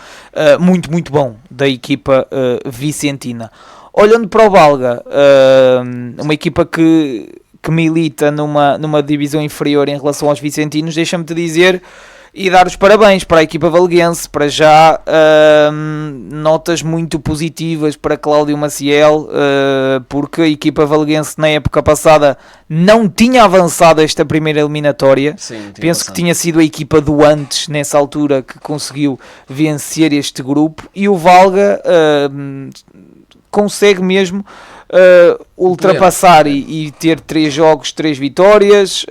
muito, muito bom da equipa vicentina. Olhando para o Valga, uma equipa que milita numa divisão inferior em relação aos vicentinos, deixa-me te dizer e dar os parabéns para a equipa valguense. Para já, notas muito positivas para Cláudio Maciel, porque a equipa valguense na época passada não tinha avançado esta primeira eliminatória. Sim, penso que tinha sido a equipa do antes, nessa altura, que conseguiu vencer este grupo, e o Valga consegue mesmo ultrapassar e ter 3 jogos, 3 vitórias.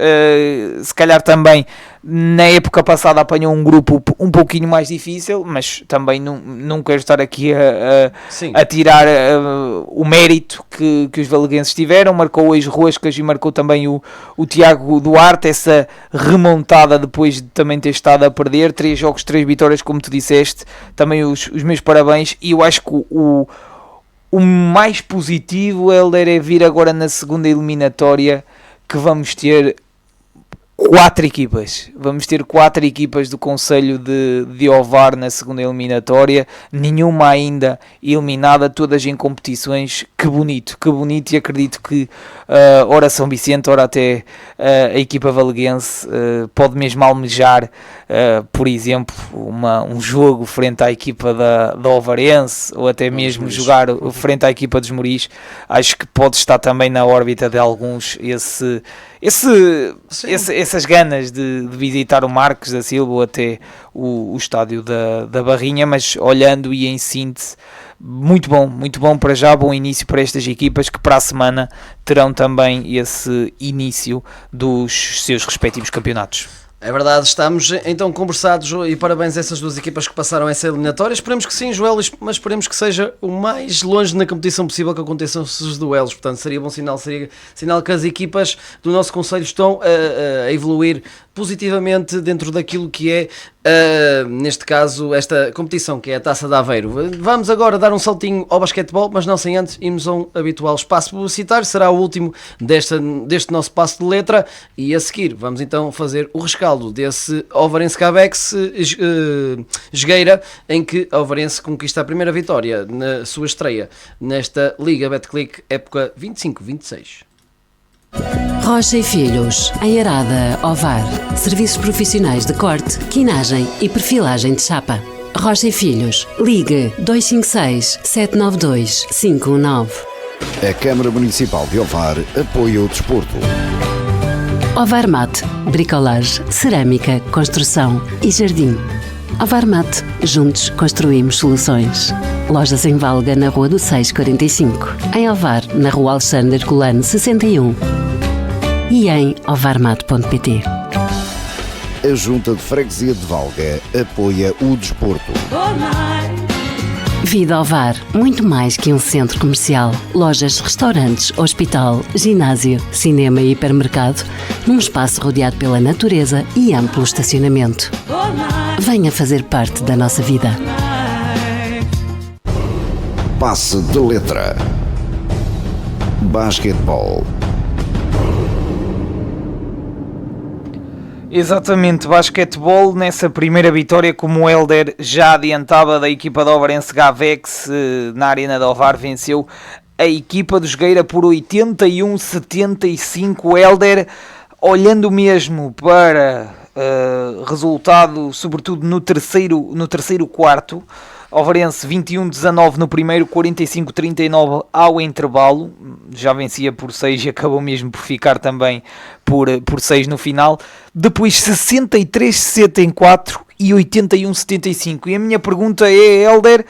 Se calhar também na época passada apanhou um grupo um pouquinho mais difícil, mas também não quero estar aqui a tirar o mérito que os valguenses tiveram. Marcou o ex-Roscas e marcou também o Tiago Duarte, essa remontada depois de também ter estado a perder. 3 jogos, 3 vitórias, como tu disseste. Também os meus parabéns, e eu acho que o mais positivo, Helder, é vir agora na segunda eliminatória, que vamos ter 4 equipas. Vamos ter 4 equipas do Concelho de Ovar na segunda eliminatória, nenhuma ainda eliminada, todas em competições. Que bonito, e acredito que ora São Vicente, ora até a equipa valguense pode mesmo almejar, por exemplo, um jogo frente à equipa da Ovarense, ou até mesmo jogar frente à equipa dos Moris. Acho que pode estar também na órbita de alguns essas ganas de visitar o Marcos da Silva ou até o estádio da Barrinha. Mas olhando e em síntese, muito bom para já, bom início para estas equipas, que para a semana terão também esse início dos seus respectivos campeonatos. É verdade, estamos então conversados, e parabéns a essas 2 equipas que passaram essa eliminatória. Esperemos que sim, Joel, mas esperemos que seja o mais longe na competição possível que aconteçam esses duelos. Portanto, seria bom sinal, que as equipas do nosso concelho estão a evoluir positivamente dentro daquilo que é, neste caso, esta competição, que é a Taça de Aveiro. Vamos agora dar um saltinho ao basquetebol, mas não sem antes irmos a um habitual espaço publicitário. Será o último deste nosso passo de letra, e a seguir vamos então fazer o rescaldo desse Ovarense Cabex Jogueira, em que a Ovarense conquista a primeira vitória na sua estreia nesta Liga Betclic época 25-26. Rocha e Filhos, em Arada, Ovar. Serviços profissionais de corte, quinagem e perfilagem de chapa. Rocha e Filhos, ligue 256 792 519. A Câmara Municipal de Ovar apoia o desporto. Ovar Mate, bricolage, cerâmica, construção e jardim. Ovar Mate, juntos construímos soluções. Lojas em Valga, na Rua do 645. Em Ovar, na Rua Alexandre Colano 61. E em ovarmate.pt. A Junta de Freguesia de Valga apoia o desporto. Vida Ovar, muito mais que um centro comercial. Lojas, restaurantes, hospital, ginásio, cinema e hipermercado, num espaço rodeado pela natureza e amplo estacionamento. Venha fazer parte da nossa vida. Passe de letra. Basquetebol. Exatamente, basquetebol, nessa primeira vitória, como o Helder já adiantava, da equipa da Ovarense Gavex, na Arena de Ovar, venceu a equipa do Jogueira por 81-75. Helder, olhando mesmo para resultado, sobretudo no terceiro quarto, Ovarense 21-19 no primeiro, 45-39 ao intervalo, já vencia por 6 e acabou mesmo por ficar também por 6 no final. Depois 63-74 e 81-75. E a minha pergunta é, Hélder,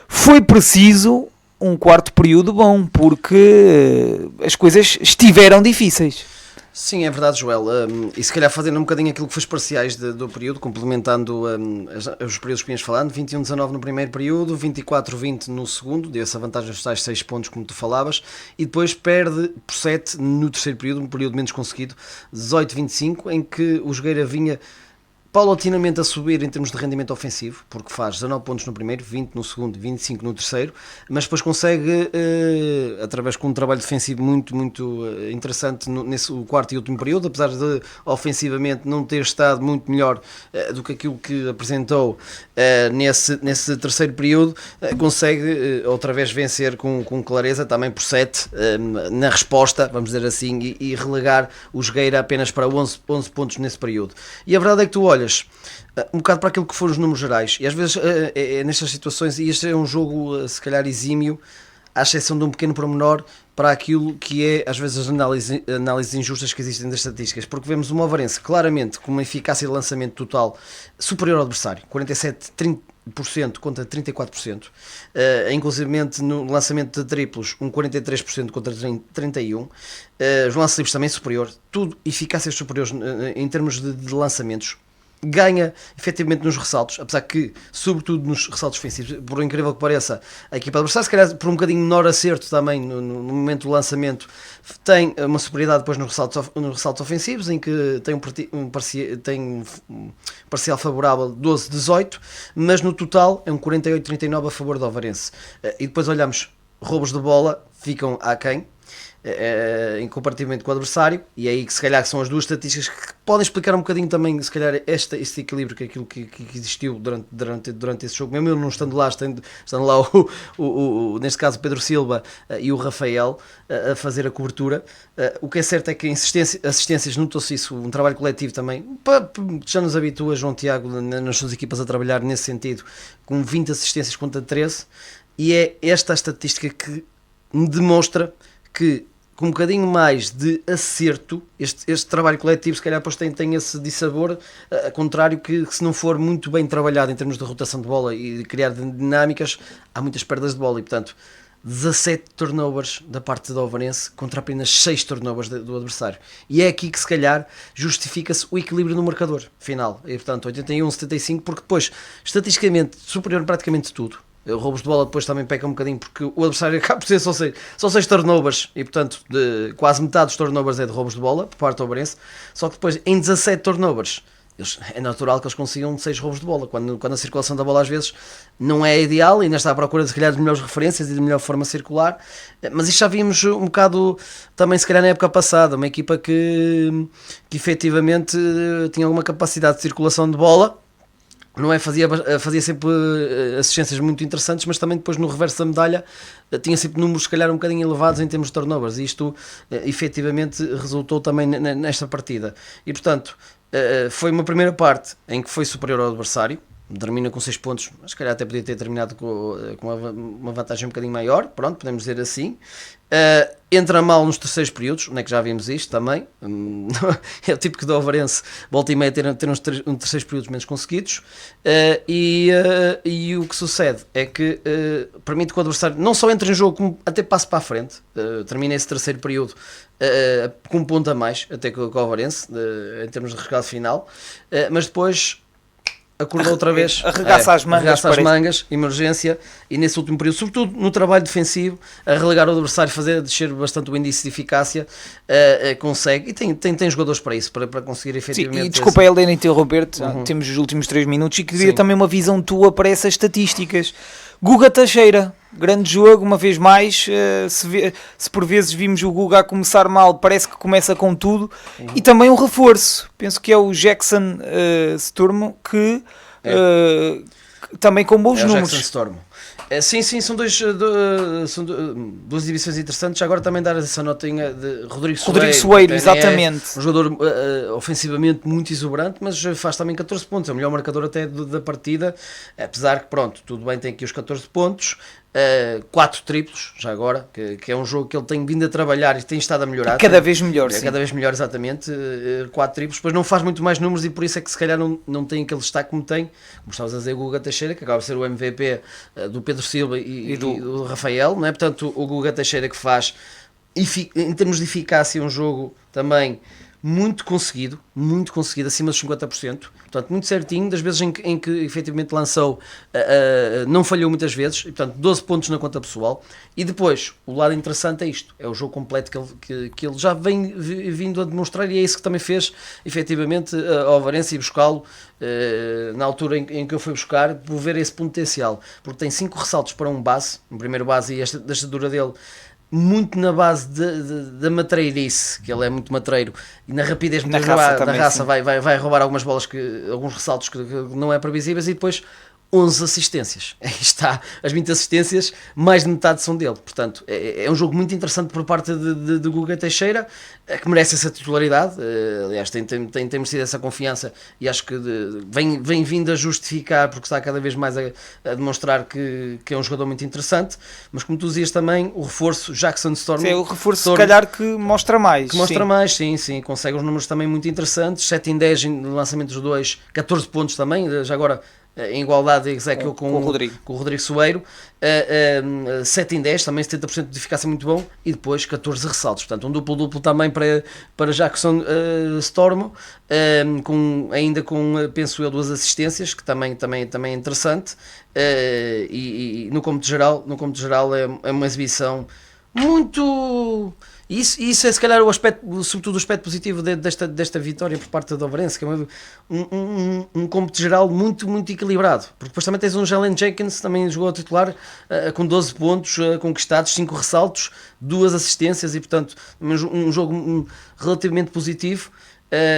foi preciso um quarto período bom, porque as coisas estiveram difíceis. Sim, é verdade, Joel. E se calhar fazendo um bocadinho aquilo que foi os parciais do período, complementando os períodos que vinhas falando, 21-19 no primeiro período, 24-20 no segundo, deu essa vantagem dos tais 6 pontos, como tu falavas, e depois perde por 7 no terceiro período, um período menos conseguido, 18-25, em que o Jogueira vinha paulatinamente a subir em termos de rendimento ofensivo, porque faz 19 pontos no primeiro, 20 no segundo, 25 no terceiro, mas depois consegue, através de um trabalho defensivo muito interessante nesse o quarto e último período, apesar de ofensivamente não ter estado muito melhor do que aquilo que apresentou nesse terceiro período, consegue outra vez vencer com clareza, também por 7 na resposta, vamos dizer assim, e relegar o Jogueira apenas para 11 pontos nesse período. E a verdade é que tu olhas um bocado para aquilo que foram os números gerais, e às vezes nestas situações, e este é um jogo se calhar exímio, à exceção de um pequeno pormenor, para aquilo que é às vezes as análises injustas que existem das estatísticas, porque vemos uma Ovarense claramente com uma eficácia de lançamento total superior ao adversário, 47% contra 34%, inclusivamente no lançamento de triplos, um 43% contra 31%, os lances livres também superior, tudo eficácias superiores em termos de lançamentos. Ganha efetivamente nos ressaltos, apesar que, sobretudo nos ressaltos ofensivos, por incrível que pareça, a equipa adversária, se calhar por um bocadinho menor acerto também no momento do lançamento, tem uma superioridade depois nos ressaltos ofensivos, em que tem um parcial favorável 12-18, mas no total é um 48-39 a favor do Ovarense. E depois olhamos, roubos de bola ficam aquém, em comparativamente com o adversário, e é aí que se calhar são as duas estatísticas que podem explicar um bocadinho também, se calhar, este equilíbrio, que aquilo que existiu durante esse jogo, mesmo eu não estando lá, estando lá neste caso o Pedro Silva e o Rafael a fazer a cobertura. O que é certo é que em assistências notou-se isso, um trabalho coletivo também, já nos habitua João Tiago nas suas equipas a trabalhar nesse sentido, com 20 assistências contra 13, e é esta a estatística que me demonstra que com um bocadinho mais de acerto, este trabalho coletivo se calhar depois tem esse dissabor, a contrário que se não for muito bem trabalhado em termos de rotação de bola e de criar dinâmicas, há muitas perdas de bola e portanto 17 turnovers da parte do Ovarense contra apenas 6 turnovers do adversário, e é aqui que se calhar justifica-se o equilíbrio no marcador final, e portanto 81-75, porque depois estatisticamente superior praticamente tudo. Roubos de bola depois também peca um bocadinho, porque o adversário acaba por ser só 6 turnovers, e portanto quase metade dos turnovers é de roubos de bola por parte do Ovarense, só que depois em 17 turnovers é natural que eles consigam 6 roubos de bola, quando a circulação da bola às vezes não é ideal, e ainda está à procura de, calhar, de melhores referências e de melhor forma circular, mas isto já vimos um bocado também se calhar na época passada, uma equipa que efetivamente tinha alguma capacidade de circulação de bola, não é? Fazia sempre assistências muito interessantes, mas também depois no reverso da medalha tinha sempre números se calhar um bocadinho elevados em termos de turnovers, e isto efetivamente resultou também nesta partida, e portanto foi uma primeira parte em que foi superior ao adversário, termina com 6 pontos, mas se calhar até podia ter terminado com uma vantagem um bocadinho maior, pronto, podemos dizer assim. Entra mal nos terceiros períodos, onde é que já vimos isto também, é o típico do Ovarense, volta e meia ter uns terceiros períodos menos conseguidos, e o que sucede é que permite que o adversário não só entre em jogo, como até passe para a frente, termina esse terceiro período com um ponto a mais, até que o Ovarense, em termos de rescaldo final, mas depois acordou outra vez, arregaça as mangas, emergência, e nesse último período, sobretudo no trabalho defensivo, a relegar o adversário, fazer descer bastante o índice de eficácia, consegue, e tem jogadores para isso, para conseguir efetivamente... Sim, e desculpa, Helena, interromper-te, temos os últimos 3 minutos, e queria também uma visão tua para essas estatísticas. Guga Teixeira, grande jogo, uma vez mais, se por vezes vimos o Guga a começar mal, parece que começa com tudo, e também um reforço, penso que é o Jackson Sturmo, que também com bons números. Jackson Storm. Sim, são duas exibições interessantes. Agora também dar essa notinha de Rodrigo Soeiro, exatamente. É um jogador ofensivamente muito exuberante, mas faz também 14 pontos, é o melhor marcador até da partida, apesar que pronto, tudo bem, tem aqui os 14 pontos, 4 triplos, já agora, que é um jogo que ele tem vindo a trabalhar e tem estado a melhorar. Cada vez melhor, sim. Cada vez melhor, exatamente. 4 triplos, depois não faz muito mais números e por isso é que se calhar não tem aquele destaque como tem, como estavas a dizer, o Guga Teixeira, que acaba de ser o MVP do Pedro Silva e do Rafael, não é? Portanto, o Guga Teixeira que faz, em termos de eficácia, um jogo também muito conseguido, acima dos 50%, portanto, muito certinho, das vezes em que efetivamente lançou, não falhou muitas vezes, e, portanto, 12 pontos na conta pessoal. E depois, o lado interessante é isto, é o jogo completo que ele já vem vindo a demonstrar, e é isso que também fez, efetivamente, ao Varense, e buscá-lo na altura em que eu fui buscar, por ver esse potencial, porque tem 5 ressaltos para um base, um primeiro base, e da estatura dele, muito na base da matreirice, que ele é muito matreiro, e na rapidez da raça vai roubar algumas bolas, alguns ressaltos que não é previsíveis, e depois 11 assistências. Aí está, as 20 assistências, mais de metade são dele. Portanto, é um jogo muito interessante por parte de Guga Teixeira, que merece essa titularidade. Aliás, tem merecido essa confiança, e acho que vem vindo a justificar, porque está cada vez mais a demonstrar que é um jogador muito interessante. Mas como tu dizias também, o reforço Jackson Storm. Sim, o reforço se calhar que mostra mais. Que mostra mais, sim, consegue uns números também muito interessantes. 7 em 10 no lançamento dos dois, 14 pontos também, já agora em igualdade executive com o Rodrigo Soeiro, 7 em 10, também 70% de eficácia, muito bom, e depois 14 ressaltos, portanto um duplo também para Jackson Stormo, ainda com, penso eu, 2 assistências, que também é interessante, e no cômputo geral é uma exibição muito... Isso é se calhar sobretudo o aspecto positivo desta vitória por parte do Ovarense, que é um cômputo geral muito, muito equilibrado, porque depois também tens um Jalen Jenkins, também jogou a titular, com 12 pontos conquistados, 5 ressaltos, 2 assistências, e portanto um jogo relativamente positivo.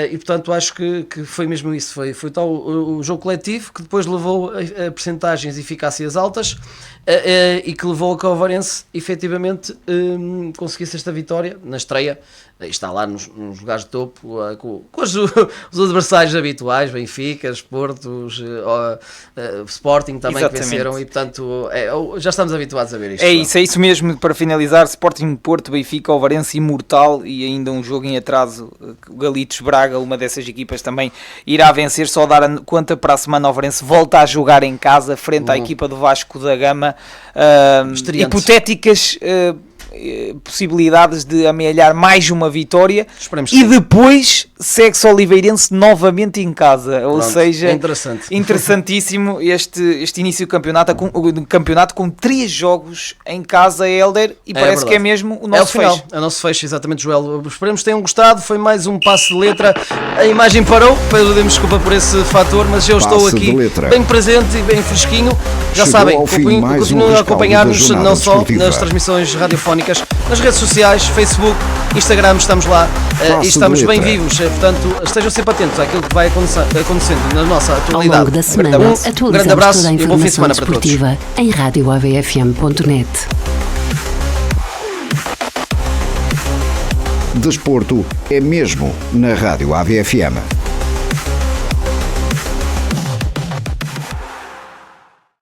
E portanto acho que foi mesmo isso, foi tal o jogo coletivo que depois levou a percentagens e eficácias altas, e que levou a que o Ovarense efetivamente conseguisse esta vitória na estreia, e está lá nos lugares de topo, com os adversários habituais, Benfica, Portos, Sporting também. Exatamente. Que venceram, e portanto já estamos habituados a ver isto. É isso mesmo. Para finalizar, Sporting, Porto, Benfica, Ovarense, Imortal, e ainda um jogo em atraso, o Galitos Braga, uma dessas equipas também irá vencer. Só dar a conta, para a semana o Ovarense volta a jogar em casa frente à equipa do Vasco da Gama. Hipotéticas possibilidades de amealhar mais uma vitória. E depois segue-se Oliveirense novamente em casa. Pronto, ou seja, interessantíssimo este início do campeonato com 3 jogos em casa, Hélder, e parece verdade. Que é mesmo o nosso final. É o nosso fecho, exatamente, Joel. Esperemos que tenham gostado. Foi mais um passo de letra. A imagem parou, pedimos desculpa por esse fator, mas eu estou aqui bem presente e bem fresquinho. Já sabem, continuem a acompanhar-nos não só nas transmissões radiofónicas, nas redes sociais, Facebook, Instagram, estamos lá, e estamos bem vivos, portanto estejam sempre atentos àquilo que vai acontecendo na nossa atualidade. Ao longo da semana, um grande abraço e um bom fim de semana para todos. Em radioavfm.net. Desporto é mesmo na Rádio AVFM.